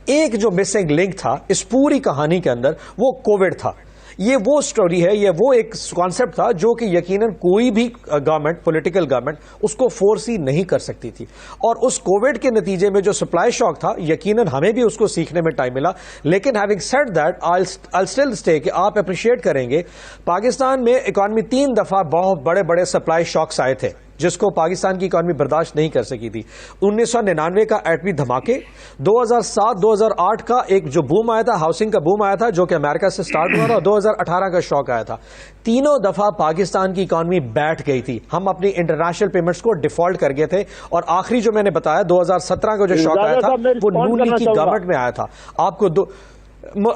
ایک جو مسنگ لنک تھا اس پوری کہانی کے اندر وہ کووڈ تھا. یہ وہ سٹوری ہے, یہ وہ ایک کانسیپٹ تھا جو کہ یقیناً کوئی بھی گورنمنٹ, پولیٹیکل گورنمنٹ اس کو فورسی نہیں کر سکتی تھی. اور اس کووڈ کے نتیجے میں جو سپلائی شاک تھا یقیناً ہمیں بھی اس کو سیکھنے میں ٹائم ملا. لیکن having said that I still stay کہ آپ اپریشیٹ کریں گے پاکستان میں اکانومی 3 دفعہ بہت بڑے بڑے سپلائی شاکس آئے تھے جس کو پاکستان کی اکانومی برداشت نہیں کر سکی تھی. 1999 کا ایٹمی دھماکے, 2007-2008 کا ایک جو بوم آیا تھا, ہاؤسنگ کا بوم آیا تھا جو کہ امریکہ سے سٹارٹ ہوا تھا, اور 2018 کا شاک آیا تھا. تینوں دفعہ پاکستان کی اکانومی بیٹھ گئی تھی. ہم اپنی انٹرنیشنل پیمنٹس کو ڈیفالٹ کر گئے تھے. اور آخری جو میں نے بتایا 2017 کا جو شاک آیا تھا وہ نون لیگ کی گورنمنٹ میں آیا تھا. آپ کو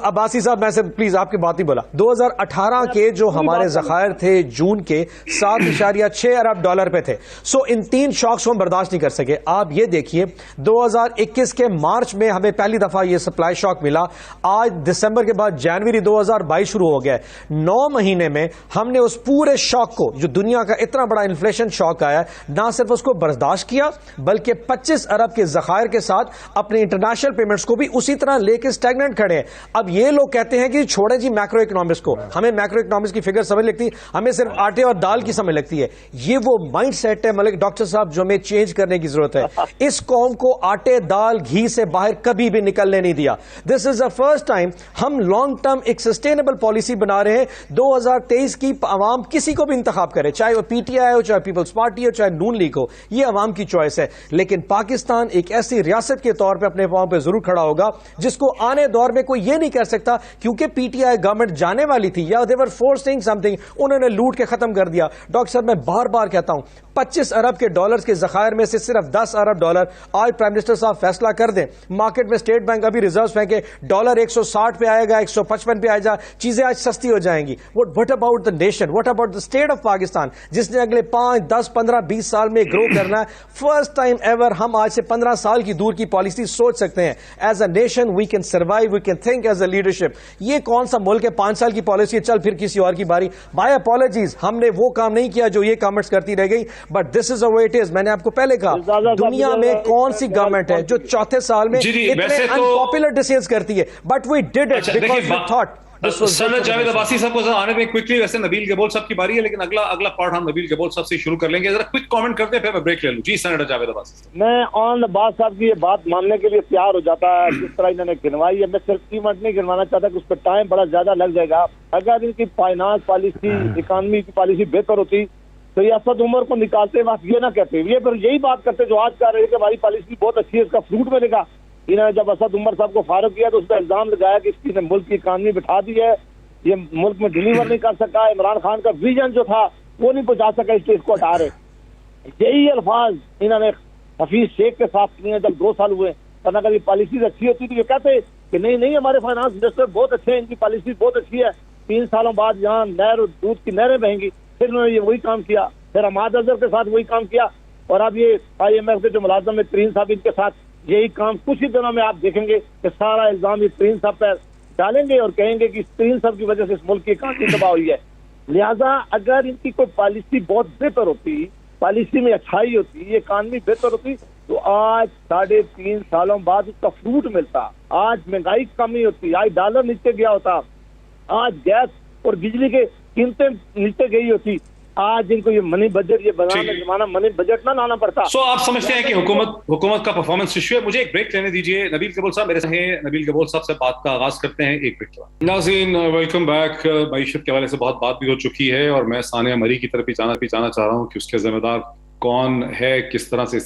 عباسی صاحب میں سے پلیز آپ کی بات ہی بولا. 2018 کے جو ہمارے ذخائر تھے جون کے 7.6 ارب ڈالر پہ تھے. سو ان 3 شاکس کو ہم برداشت نہیں کر سکے. آپ یہ دیکھیے 2021 کے مارچ میں ہمیں پہلی دفعہ یہ سپلائی شاک ملا. آج دسمبر کے بعد جنوری 2022 شروع ہو گیا ہے. 9 مہینے میں ہم نے اس پورے شاک کو, جو دنیا کا اتنا بڑا انفلیشن شاک آیا, نہ صرف اس کو برداشت کیا بلکہ 25 ارب کے ذخائر کے ساتھ اپنی انٹرنیشنل پیمنٹس کو بھی اسی طرح لے کے اسٹیگنٹ کھڑے ہیں. اب یہ لوگ کہتے ہیں کہ چھوڑیں جی میکرو اکنامکس کو, ہمیں میکرو اکنامکس کی فگر سمجھ لگتی, ہمیں صرف آٹے اور دال کی سمجھ لگتی ہے. یہ وہ مائنڈ سیٹ ہے ملک ڈاکٹر صاحب جو ہمیں چینج کرنے کی ضرورت ہے. اس قوم کو آٹے دال گھی سے باہر کبھی بھی نکلنے نہیں دیا. دس از دا فرسٹ ٹائم ہم لانگ ٹرم ایک سسٹینیبل پالیسی بنا رہے ہیں. 2023 کی عوام کسی کو بھی انتخاب کرے, چاہے وہ پی ٹی آئی ہو, چاہے پیپلز پارٹی ہو, چاہے نون لیگ ہو, یہ عوام کی چوائس ہے. لیکن پاکستان ایک ایسی ریاست کے طور پہ اپنے پاؤں پہ ضرور کھڑا ہوگا جس کو آنے دور میں کوئی یہ نہیں کر سکتا کیونکہ پی ٹی آئی گورنمنٹ جانے والی تھی یا they were forcing something, انہوں نے لوٹ کے ختم کر دیا. ڈاکٹر صاحب میں بار بار کہتا ہوں 25 ارب کے ڈالرز کے ذخائر میں سے صرف 10 ارب ڈالر آج پرائم منسٹر صاحب فیصلہ کر دیں, مارکیٹ میں اسٹیٹ بینک ابھی ریزروز پھینکے, ڈالر 160 پہ آئے گا, 155 پہ آئے گا, چیزیں آج سستی ہو جائیں گی. what about the nation, what about the state of Pakistan جس نے اگلے 5, 10, 15, 20 سال میں گرو کرنا ہے. فرسٹ ٹائم ایور ہم آج سے 15 سال کی دور کی پالیسی سوچ سکتے ہیں. As a nation we can survive, we can think as a leadership. یہ کون سا ملک ہے 5 سال کی پالیسی ہے, چل پھر کسی اور کی باری. مائی اپالوجیز, ہم نے وہ کام نہیں کیا جو یہ کامنٹس کرتی رہ گئی, but this is a it is. میں نے آپ کو پہلے کہا دنیا میں کون سی گورنمنٹ ہے جو چوتھے سال میں اتنے انپاپولر ڈیسیژنز کرتی ہے, but we did it because we thought. سنت جاوید عباسی صاحب کو آنے میں کوئکلی, ویسے نبیل گبول صاحب کی باری ہے لیکن اگلا پارٹ ہم نبیل گبول صاحب سے شروع کر لیں گے. ذرا کوئک کامنٹ کرتے ہیں پھر میں بریک لے لوں. جی سنیٹر جاوید عباسی. میں آن عباس صاحب کی یہ بات ماننے کے لیے تیار ہو جاتا ہے جس طرح انہوں نے گنوائی ہے. میں صرف قیمت نہیں گنوانا چاہتا کہ اس پہ ٹائم بڑا زیادہ لگ جائے گا. اگر ان کی فائنانس پالیسی, اکانومی کی پالیسی بہتر ہوتی تو یہ اسد عمر کو نکالتے وقت یہ نہ کہتے, یہ پھر یہی بات کرتے جو آج کر رہے کہ ہماری پالیسی بہت اچھی ہے, اس کا فروٹ ملے گا. انہوں نے جب اسد عمر صاحب کو فارغ کیا تو اس پہ الزام لگایا کہ اس نے ملک کی اکانومی بٹھا دی ہے, یہ ملک میں ڈلیور نہیں کر سکا, عمران خان کا ویژن جو تھا وہ نہیں پہنچا سکا, اس لیے اس کو ہٹا رہے. یہی الفاظ انہوں نے حفیظ شیخ کے ساتھ کیے جب 2 سال ہوئے. ورنہ اگر یہ پالیسیز اچھی ہوتی تو یہ کہتے کہ نہیں ہمارے فائنانس منسٹر بہت اچھے ہیں, ان کی پالیسی بہت اچھی ہے. 3 سالوں بعد یہاں نہر دودھ کی نہریں بہیں گی. پھر انہوں نے یہ وہی کام کیا, پھر حماد اظہر کے ساتھ وہی کام کیا, اور اب یہ آئی ایم ایف کے جو ملازم ہے ترین صاحب, ان کے ساتھ یہی کام. کچھ ہی دنوں میں آپ دیکھیں گے کہ سارا الزام یہ ترین صاحب پہ ڈالیں گے اور کہیں گے کہ ترین صاحب کی وجہ سے اس ملک کی اکانومی تباہ ہوئی ہے. لہذا اگر ان کی کوئی پالیسی بہت بہتر ہوتی, پالیسی میں اچھائی ہوتی, یہ اکانومی بہتر ہوتی تو آج 3.5 سالوں بعد اس کا فروٹ ملتا. آج مہنگائی کمی ہوتی, آج ڈالر نیچے گیا ہوتا, آج گیس اور بجلی کے قیمتیں نیچے گئی ہوتی. آج ان کو یہ منی بجٹ, یہ بنانا زمانہ منی بجٹ نہ لانا پڑتا. سو آپ سمجھتے ہیں کہ حکومت کا پرفارمنس ایشو ہے. مجھے ایک بریک لینے دیجیے. نبیل گبول صاحب میرے ساتھ ہیں. نبیل گبول صاحب سے بات کا آغاز کرتے ہیں ایک بریک کے بعد. ناظرین ویلکم بیک. معیشت کے حوالے سے بہت بات بھی ہو چکی ہے اور میں ثانیہ مری کی طرف بھی جانا چاہ رہا ہوں کہ اس کے ذمہ دار کون ہے, کس طرح سے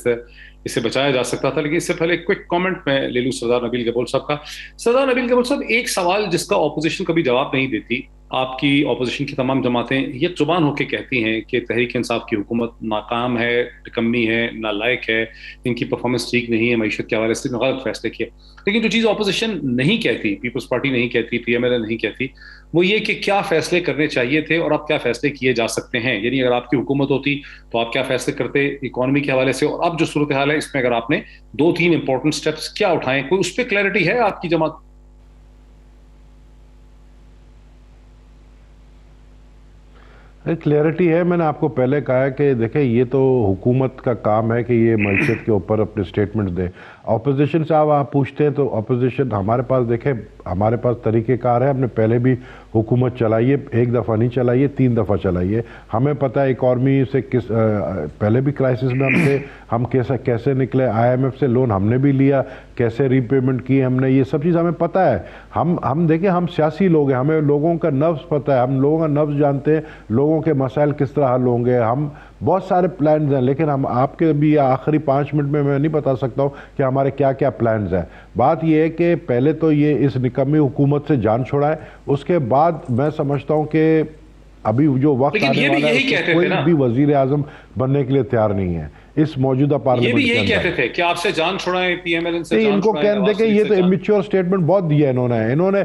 اسے بچایا جا سکتا تھا. لیکن اس سے پہلے کوئک کامنٹ میں لے لوں سردار نبیل گبول صاحب کا. سردار نبیل گبول صاحب, ایک سوال جس کا اپوزیشن کبھی جواب نہیں دیتی, آپ کی اپوزیشن کی تمام جماعتیں یہ زبان ہو کے کہتی ہیں کہ تحریک انصاف کی حکومت ناکام ہے، نکمی ہے، نالائق ہے، ان کی پرفارمنس ٹھیک نہیں ہے، معیشت کے حوالے سے غلط فیصلے کیے. لیکن جو چیز اپوزیشن نہیں کہتی، پیپلز پارٹی نہیں کہتی، پی ایم ایل نہیں کہتی، وہ یہ کہ کیا فیصلے کرنے چاہیے تھے اور اب کیا فیصلے کیے جا سکتے ہیں. یعنی اگر آپ کی حکومت ہوتی تو آپ کیا فیصلے کرتے اکانومی کے حوالے سے، اور اب جو صورتحال ہے اس میں اگر آپ نے 2-3 امپورٹنٹ سٹیپس کیا اٹھائیں، کوئی اس پہ کلیئرٹی ہے آپ کی جماعت؟ کلیئرٹی ہے. میں نے آپ کو پہلے کہا کہ دیکھیں یہ تو حکومت کا کام ہے کہ یہ معیشت کے اوپر اپنے سٹیٹمنٹ دے. اپوزیشن صاحب آپ پوچھتے ہیں تو اپوزیشن ہمارے پاس دیکھیں ہمارے پاس طریقہ کار ہے. ہم نے پہلے بھی حکومت چلائی ہے، ایک دفعہ نہیں چلائی ہے، 3 دفعہ چلائی ہے. ہمیں پتہ ہے اکانومی سے کس پہلے بھی کرائسس میں ہم تھے، ہم کیسے نکلے، IMF سے لون ہم نے بھی لیا، کیسے ری پیمنٹ کی ہم نے، یہ سب چیز ہمیں پتہ ہے. ہم دیکھیں ہم سیاسی لوگ ہیں، ہمیں لوگوں کا نبض پتہ ہے، ہم لوگوں کا نبض جانتے ہیں، لوگوں کے مسائل کس طرح حل ہوں گے. ہم بہت سارے پلانز ہیں، لیکن ہم آپ کے بھی آخری 5 منٹ میں نہیں بتا سکتا ہوں کہ ہمارے کیا کیا پلانز ہیں. بات یہ ہے کہ پہلے تو یہ اس نکمی حکومت سے جان چھوڑائے، اس کے بعد میں سمجھتا ہوں کہ ابھی جو وقت آنے والا ہے کوئی بھی وزیر اعظم بننے کے لیے تیار نہیں ہے اس موجودہ پارلیمنٹ کے اندر. یہ بھی یہی کہتے تھے کہ آپ سے جان چھڑائیں، پی ایم ایل ان سے جان چھڑائیں. ان کو کہنے دے کہ یہ تو امیچور سٹیٹمنٹ بہت دیا انہوں نے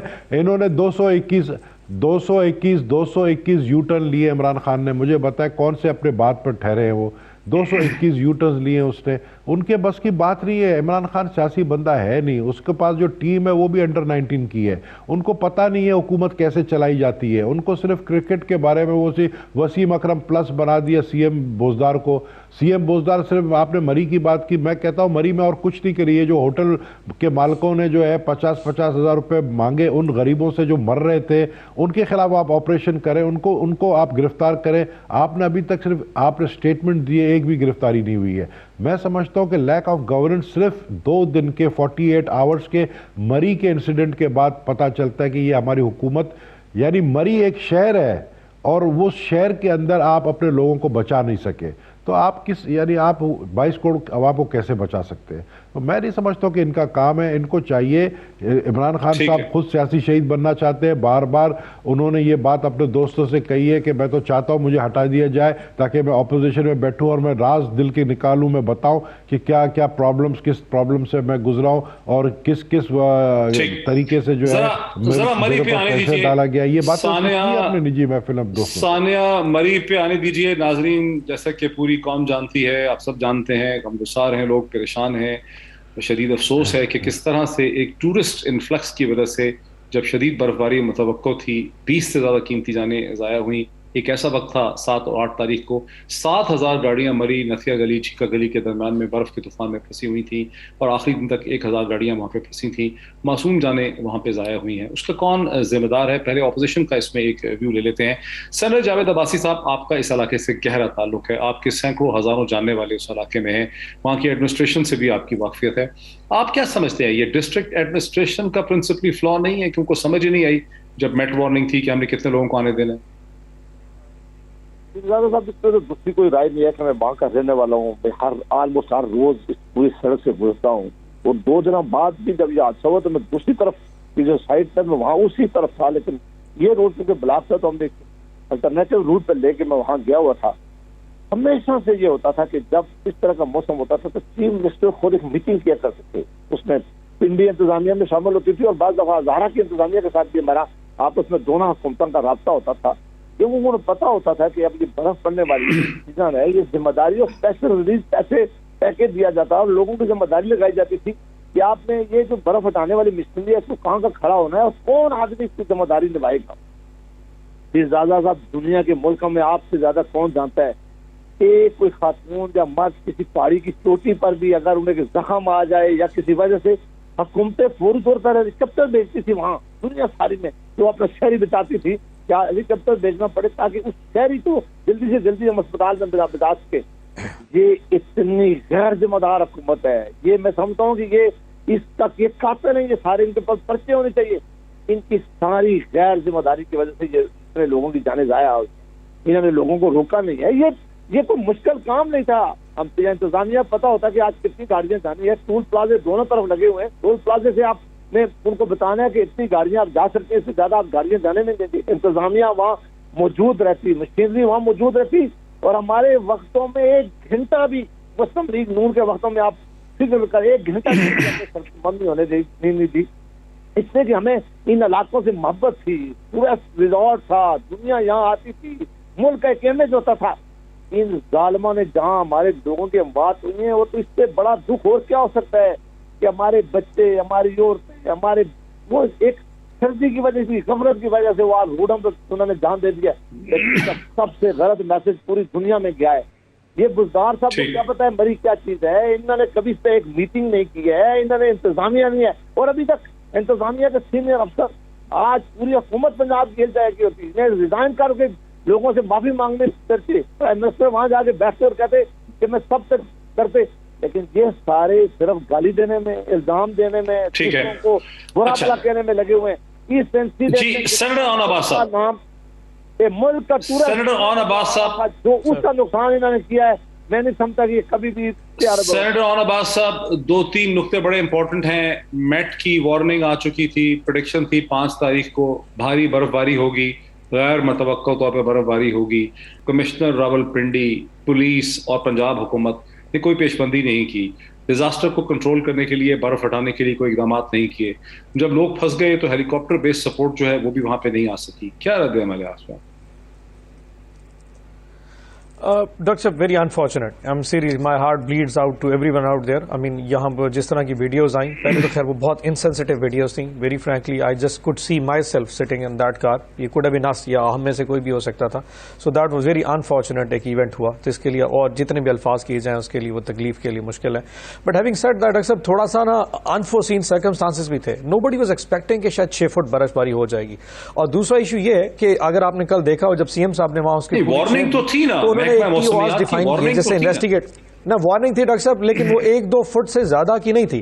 221 یو ٹرن لیے عمران خان نے. مجھے بتائے کون سے اپنے بات پر ٹھہرے ہیں وہ 221 یو ٹرنز لیے اس نے. ان کے بس کی بات نہیں ہے. عمران خان سیاسی بندہ ہے نہیں، اس کے پاس جو ٹیم ہے وہ بھی انڈر 19 کی ہے. ان کو پتہ نہیں ہے حکومت کیسے چلائی جاتی ہے. ان کو صرف کرکٹ کے بارے میں وہ وسیم اکرم پلس بنا دیا سی ایم بوزدار کو. سی ایم بوزدار صرف آپ نے مری کی بات کی، میں کہتا ہوں مری میں اور کچھ نہیں کری ہے. جو ہوٹل کے مالکوں نے جو ہے 50 ہزار روپے مانگے ان غریبوں سے جو مر رہے تھے، ان کے خلاف آپ آپریشن کریں، ان کو آپ گرفتار کریں. آپ نے ابھی تک صرف آپ نے سٹیٹمنٹ دیے، ایک بھی گرفتاری نہیں ہوئی ہے. میں سمجھتا ہوں کہ لیک آف گورننس صرف 2 دن کے 48 آورز کے مری کے انسیڈنٹ کے بعد پتہ چلتا ہے کہ یہ ہماری حکومت، یعنی مری ایک شہر ہے اور وہ شہر کے اندر آپ اپنے لوگوں کو بچا نہیں سکے تو آپ یعنی آپ 22 کروڑ عوام کو کیسے بچا سکتے ہیں؟ تو میں نہیں سمجھتا ہوں کہ ان کا کام ہے. ان کو چاہیے، عمران خان صاحب خود سیاسی شہید بننا چاہتے ہیں. بار بار انہوں نے یہ بات اپنے دوستوں سے کہی ہے کہ میں تو چاہتا ہوں مجھے ہٹا دیا جائے تاکہ میں اپوزیشن میں بیٹھوں اور میں راز دل کے نکالوں، میں بتاؤں کہ کیا کیا پرابلمز، کس پرابلم سے میں گزرا ہوں اور کس طریقے سے جو ہے پریشر ڈالا گیا. یہ بات اپنے نجی محفل اب دوستوں. ثانیہ مری پہ آنے دیجئے. ناظرین، جیسا کہ پوری قوم جانتی ہے، آپ سب جانتے ہیں، غمگسار ہیں لوگ، پریشان ہیں. شدید افسوس ہے کہ کس طرح سے ایک ٹورسٹ انفلکس کی وجہ سے جب شدید برفباری متوقع تھی، 20 سے زیادہ قیمتی جانیں ضائع ہوئیں. ایک ایسا وقت تھا 7 اور 8 تاریخ کو 7,000 گاڑیاں مری نتھیا گلی چیکا گلی کے درمیان میں برف کے طوفان میں پھنسی ہوئی تھیں، اور آخری دن تک 1,000 گاڑیاں وہاں پہ پھنسی تھیں. معصوم جانیں وہاں پہ ضائع ہوئی ہیں. اس کا کون ذمہ دار ہے؟ پہلے اپوزیشن کا اس میں ایک ویو لے لیتے ہیں. سینیٹر جاوید عباسی صاحب، آپ کا اس علاقے سے گہرا تعلق ہے، آپ کے سینکڑوں ہزاروں جاننے والے اس علاقے میں ہیں، وہاں کی ایڈمنسٹریشن سے بھی آپ کی واقفیت ہے. آپ کیا سمجھتے ہیں یہ ڈسٹرکٹ ایڈمنسٹریشن کا پرنسپلی فلا نہیں ہے کہ ان کو سمجھ ہی نہیں آئی جب میٹ وارننگ تھی کہ ہم نے کتنے لوگوں کو آنے دینا ہے؟ زیادہ صاحب، اس پہ تو دوسری کوئی رائے نہیں ہے کہ میں وہاں کا رہنے والا ہوں. میں آلموسٹ ہر روز اس پوری سڑک سے گزرتا ہوں، اور 2 دنوں بعد بھی جب یہ حادثہ ہوا تو میں دوسری طرف کی جو سائڈ تھا میں وہاں اسی طرف تھا، لیکن یہ روڈ کیونکہ بلاک تھا تو ہم نے الٹرنیٹو روٹ پہ لے کے میں وہاں گیا ہوا تھا. ہمیشہ سے یہ ہوتا تھا کہ جب اس طرح کا موسم ہوتا تھا تو چیف منسٹر خود ایک میٹنگ کیا کرتے تھے، اس میں پنڈی انتظامیہ میں شامل ہوتی تھی اور بعض دفعہ ہزارہ کی انتظامیہ کے ساتھ بھی ہمارا آپس میں دونوں حکومتوں کا رابطہ ہوتا تھا. کیونکہ انہوں نے پتا ہوتا تھا کہ اب یہ برف پڑنے والی سیزن ہے، یہ ذمہ داری اور اسپیشل ریلیز پیسے پیکیج دیا جاتا ہے اور لوگوں کی ذمہ داری لگائی جاتی تھی کہ آپ نے یہ جو برف ہٹانے والی مشنری ہے اس کو کہاں کا کھڑا ہونا ہے اور کون آدمی اس کی ذمہ داری نبھائے گا. زیادہ صاحب، دنیا کے ملکوں میں آپ سے زیادہ کون جانتا ہے کہ کوئی خاتون یا مرد کسی پہاڑی کی چوٹی پر بھی اگر انہیں زخم آ جائے یا کسی وجہ سے حکومتیں فوری طور پر ہیلی کاپٹر بھیجتی تھی وہاں دنیا ساری میں، جو اپنا شہری بچاتی تھی، کیا ہیلی کاپٹر بھیجنا پڑے تاکہ اس شہری کو جلدی سے جلدی ہم اسپتال میں بچا سکے. یہ اتنی غیر ذمہ دار حکومت ہے. یہ میں سمجھتا ہوں کہ یہ اس تک یہ قاتل نہیں، یہ سارے ان کے پاس پرچے ہونے چاہیے. ان کی ساری غیر ذمہ داری کی وجہ سے یہ اتنے لوگوں کی جانیں ضائع ہوئی. انہوں نے لوگوں کو روکا نہیں ہے. یہ کوئی مشکل کام نہیں تھا. ہم انتظامیہ پتا ہوتا کہ آج کتنی گاڑیاں جانی ہے. ٹول پلازے دونوں طرف لگے ہوئے ہیں. ٹول پلازے سے آپ میں ان کو بتانا ہے کہ اتنی گاڑیاں آپ جا سکتے ہیں، اس سے زیادہ آپ گاڑیاں جانے نہیں دیتی. انتظامیہ وہاں موجود رہتی، مشینری وہاں موجود رہتی، اور ہمارے وقتوں میں 1 گھنٹہ بھی مسلم لیگ نون کے وقتوں میں آپ فکر کر 1 گھنٹہ بند نہیں ہونے نہیں دی. اس سے کہ ہمیں ان علاقوں سے محبت تھی، ٹورسٹ ریزورٹ تھا، دنیا یہاں آتی تھی، ملک کا ایک امیج ہوتا تھا. ان ظالموں نے جہاں ہمارے لوگوں کی اموات ہوئی ہیں، وہ تو اس سے بڑا دکھ اور کیا ہو سکتا ہے کہ ہمارے بچے، ہماری عورتیں، ہمارے وہ ایک سردی کی وجہ سے، غفلت کی وجہ سے وہ آج روڈوں پہ انہوں نے جان دے دیا. لیکن سب سے غلط میسج پوری دنیا میں گیا ہے. یہ بزدار صاحب کو کیا پتا ہے مری کیا چیز ہے؟ انہوں نے کبھی اس پہ ایک میٹنگ نہیں کی ہے، انہوں نے انتظامیہ نہیں ہے، اور ابھی تک انتظامیہ کے سینئر افسر آج پوری حکومت پنجاب کی جائے گی ہوتی ہے، ریزائن کر کے لوگوں سے معافی مانگنے کرتے، پرائم منسٹر وہاں جا کے بیٹھتے اور کہتے کہ میں سب تک کرتے. لیکن یہ سارے صرف گالی دینے میں، الزام دینے میں، دوسروں کو برا بھلا کہنے میں لگے ہوئے ہیں. سینیٹر آن عباس صاحب، نام ملک کا سینیٹر آن عباس صاحب، جو اس کا نقصان انہوں نے کیا ہے، میں نہیں سمجھتا کہ کبھی بھی. سینیٹر آن عباس صاحب، 2-3 نقطے بڑے امپورٹنٹ ہیں. میٹ کی وارننگ آ چکی تھی، پریڈکشن تھی 5 تاریخ کو بھاری برف باری ہوگی، غیر متوقع طور پہ برف باری ہوگی. کمشنر راولپنڈی، پولیس اور پنجاب حکومت نے کوئی پیش بندی نہیں کی. ڈیزاسٹر کو کنٹرول کرنے کے لیے، برف ہٹانے کے لیے کوئی اقدامات نہیں کیے. جب لوگ پھنس گئے تو ہیلی کاپٹر بیس سپورٹ جو ہے وہ بھی وہاں پہ نہیں آ سکی. کیا رد عمل ہے آج کا؟ ڈاکٹر صاحب very unfortunate, I am serious, my heart bleeds out to everyone out there. I mean یہاں پر جس طرح کی ویڈیوز آئیں، پہلے تو خیر وہ بہت انسینسٹیو ویڈیوز تھیں. Very frankly I just could see my self sitting in that car. یہ کوڈ ہیو بین اس، یا ہم میں سے کوئی بھی ہو سکتا تھا. So that was very unfortunate ایک ایونٹ ہوا، تو اس کے لیے اور جتنے بھی الفاظ کیے جائیں اس کے لیے وہ تکلیف کے لیے مشکل ہے. But having said that doctor صاحب تھوڑا سا نا انفورسین سرکمسٹانسز بھی تھے. نو بڈی واز ایکسپیکٹنگ کہ شاید 6 فٹ برف باری ہو جائے گی. اور دوسرا ایشو یہ ہے کہ اگر آپ نے کل دیکھا ہو جب سی ایم صاحب نے وہاں اس کی وارننگ تو تھی نا، جیسے انویسٹیگیٹ نہ وارننگ تھی ڈاکٹر صاحب، لیکن وہ 1-2 فٹ سے زیادہ کی نہیں تھی.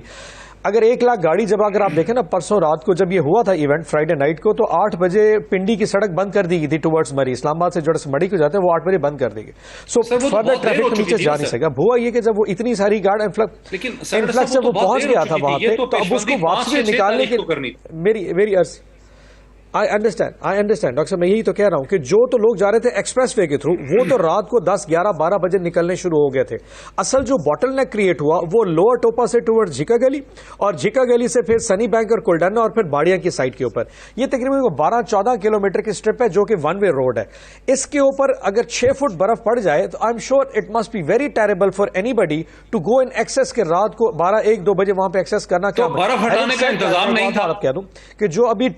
اگر 1 لاکھ گاڑی جب اگر آپ دیکھیں نا، پرسوں رات کو جب یہ ہوا تھا ایونٹ فرائیڈے نائٹ کو، تو 8 بجے پنڈی کی سڑک بند کر دی گئی تھی ٹورڈز مری. اسلام آباد سے جو مڑی کو جاتے ہیں وہ 8 بجے بند کر دی گئی. سو فردر ٹریفک کے نیچے جا نہیں سکا. ہوا یہ کہ جب وہ اتنی ساری گاڑی انفلکس جب وہ پہنچ گیا تھا وہاں پہ، تو اب اس کو واپس نکالنے کے میری عرض آئی انڈرسٹینڈ ڈاکٹر صاحب، میں یہی تو کہہ رہا ہوں کہ جو تو لوگ جا رہے تھے ایکسپریس وے کے تھرو، وہ تو رات کو 10, 11, 12 بجے نکلنے شروع ہو گئے تھے. اصل جو باٹل نیک کریٹ ہوا وہ لوور ٹوپا سے ٹورڈ جھکا گلی، اور جھکا گلی سے پھر سنی بینک اور کولڈانا، اور پھر باڑیا کی سائڈ کے اوپر. یہ تقریباً 12-14 کلومیٹر کی اسٹرپ ہے جو کہ 1 وے روڈ ہے. اس کے اوپر اگر 6 فٹ برف پڑ جائے تو I am sure it must be very terrible for anybody to go in access کے رات کو 12-1-2 بجے وہاں پہ ایکسس کرنا. کیا برف ہٹانے کا انتظام نہیں تھا؟ کہہ دوں کہ جو ابھی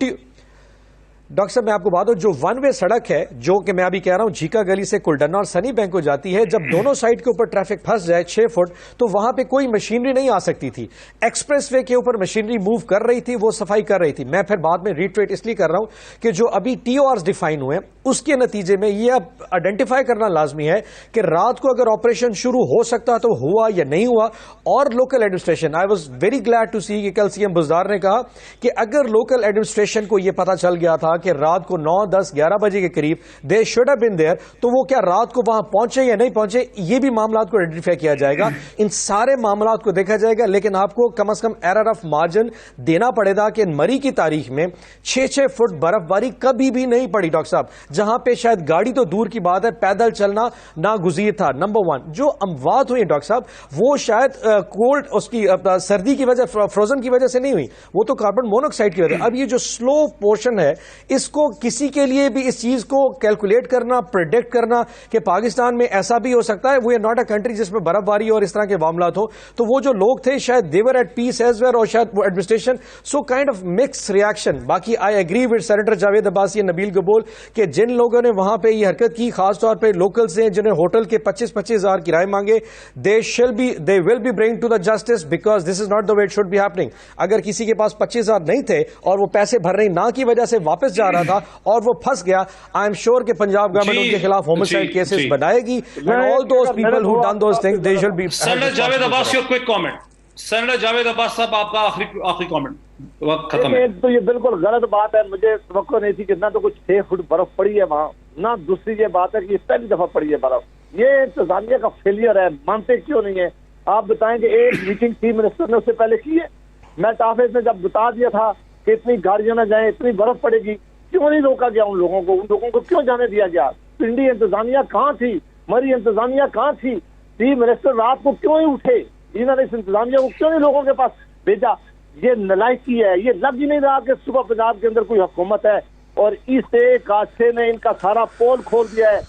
ڈاکٹر صاحب میں آپ کو بات ہوں، جو 1 وے سڑک ہے جو کہ میں ابھی کہہ رہا ہوں جھیکا گلی سے کولڈنا اور سنی بینک کو جاتی ہے، جب دونوں سائڈ کے اوپر ٹریفک پھنس جائے 6 فٹ، تو وہاں پہ کوئی مشینری نہیں آ سکتی تھی. ایکسپریس وے کے اوپر مشینری موو کر رہی تھی، وہ صفائی کر رہی تھی. میں پھر بعد میں ریٹریٹ اس لیے کر رہا ہوں کہ جو ابھی ٹی او آرز ڈیفائن ہوئے ہیں، اس کے نتیجے میں یہ اب آئیڈینٹیفائی کرنا لازمی ہے کہ رات کو اگر آپریشن شروع ہو سکتا تو ہوا یا نہیں ہوا. اور local administration, I was very glad to see کہ کل سی ایم بزدار نے کہا کہ اگر لوکل ایڈمنسٹریشن کو یہ پتا چل گیا تھا کہ رات کو 9, 10, 11 بجے کے قریب they should have been there, تو وہ کیا رات کو وہاں پہنچے یا نہیں پہنچے، یہ بھی معاملات کو آئیڈینٹیفائی کیا جائے گا. ان سارے معاملات کو دیکھا جائے گا. لیکن آپ کو کم از کم ایرر آف مارجن دینا پڑے گا کہ مری کی تاریخ میں 6 فٹ برف باری کبھی بھی نہیں پڑی ڈاکٹر صاحب، جہاں پہ شاید گاڑی تو دور کی بات ہے، پیدل چلنا ناگزیر تھا. نمبر 1 جو اموات ہوئی ڈاکٹر صاحب وہ شاید کولڈ اس کی سردی کی وجہ، فروزن کی وجہ سے نہیں ہوئی، وہ تو کاربن مونوکسائڈ کی وجہ. اب یہ جو سلو پورشن ہے، اس کو کسی کے لیے بھی اس چیز کو کیلکولیٹ کرنا، پریڈکٹ کرنا کہ پاکستان میں ایسا بھی ہو سکتا ہے، we are not a country جس میں برف باری اور اس طرح کے معاملات ہو. تو وہ جو لوگ تھے شاید they were at peace as well, اور شاید وہ administration so kind of mix reaction. باقی I agree with senator Javed Abbasi اور نبیل گبول کہ جن لوگوں نے وہاں پہ یہ حرکت کی، خاص طور پہ لوکلز ہیں جنہیں ہوٹل کے 25,000 ہزار کرائے مانگے، they will be bring to the justice because this is not the way it should be happening. اگر کسی کے پاس 25,000 نہیں تھے اور وہ پیسے بھرنے نہ کی وجہ سے واپس جا رہا تھا اور وہ پھنس گیا، آئی ایم شیور کہ پنجاب گورنمنٹ ان کے خلاف ہومسائڈ کیسز بنائے گی. And all those people who done those things they shall be. Senator Javed Abbas your quick comment. Senator Javed Abbas صاحب آپ کا آخری کامنٹ. وقت ختم ہے. تو یہ بالکل غلط بات ہے، مجھے توقع نہیں تھی کہ نہ تو کچھ 6 فٹ برف پڑی ہے وہاں، نہ دوسری یہ بات ہے کہ یہ پہلی دفعہ پڑی ہے برف. یہ انتظامیہ کا فیلئر ہے، مانتے کیوں نہیں ہے؟ آپ بتائیں کہ ایک میٹنگ تھی منسٹر نے اس سے پہلے کی ہے، میں تحفظ میں جب بتا دیا تھا کہ اتنی گاڑیاں نہ جائیں, اتنی برف پڑے گی, کیوں نہیں روکا گیا ان لوگوں کو کیوں جانے دیا گیا؟ پنڈی انتظامیہ کہاں تھی؟ مری انتظامیہ کہاں تھی؟ چیف منسٹر رات کو کیوں نہیں اٹھے؟ انہوں نے اس انتظامیہ کو کیوں نہیں لوگوں کے پاس بھیجا؟ یہ نالائکی ہے. یہ لگ ہی نہیں رہا کہ صبح پنجاب کے اندر کوئی حکومت ہے, اور اس ایک حادثے نے ان کا سارا پول کھول دیا ہے.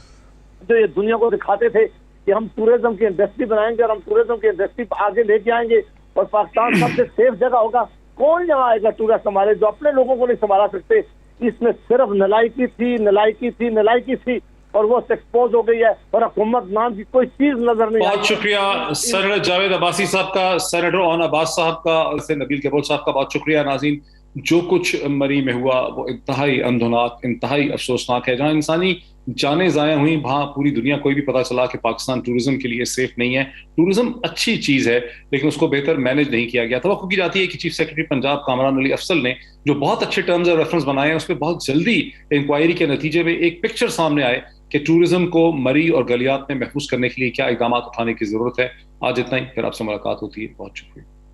جو یہ دنیا کو دکھاتے تھے کہ ہم ٹورزم کی انڈسٹری بنائیں گے اور ہم ٹورزم کی انڈسٹری آگے لے کے آئیں گے اور پاکستان سب سے سیف جگہ ہوگا. کون یہاں آئے گا ٹورسٹ ہمارے جو اپنے لوگوں کو نہیں سنبھالا سکتے؟ اس میں صرف نالائکی تھی اور وہ ایکسپوز ہو گئی ہے, اور حکومت نام کی کوئی چیز نظر نہیں. بہت شکریہ سینیٹر جاوید عباسی صاحب کا, سینیٹر اون عباس صاحب کا, نبیل کیبول صاحب کا بہت شکریہ. ناظرین, جو کچھ مری میں ہوا وہ انتہائی اندھوناک, انتہائی افسوسناک ہے. جہاں انسانی جانیں ضائع ہوئیں وہاں پوری دنیا کو بھی پتا چلا کہ پاکستان ٹورزم کے لیے سیف نہیں ہے. ٹورزم اچھی چیز ہے لیکن اس کو بہتر مینج نہیں کیا گیا. توقع کی جاتی ہے کہ چیف سیکرٹری پنجاب کامران علی افضل نے جو بہت اچھے ٹرمز اور ریفرنس بنائے ہیں اس پہ بہت جلدی انکوائری کے نتیجے میں ایک پکچر سامنے آئے کہ ٹورزم کو مری اور گلیات میں محفوظ کرنے کے لیے کیا اقدامات اٹھانے کی ضرورت ہے. آج اتنا ہی, پھر آپ سے ملاقات ہوتی ہے. بہت شکریہ.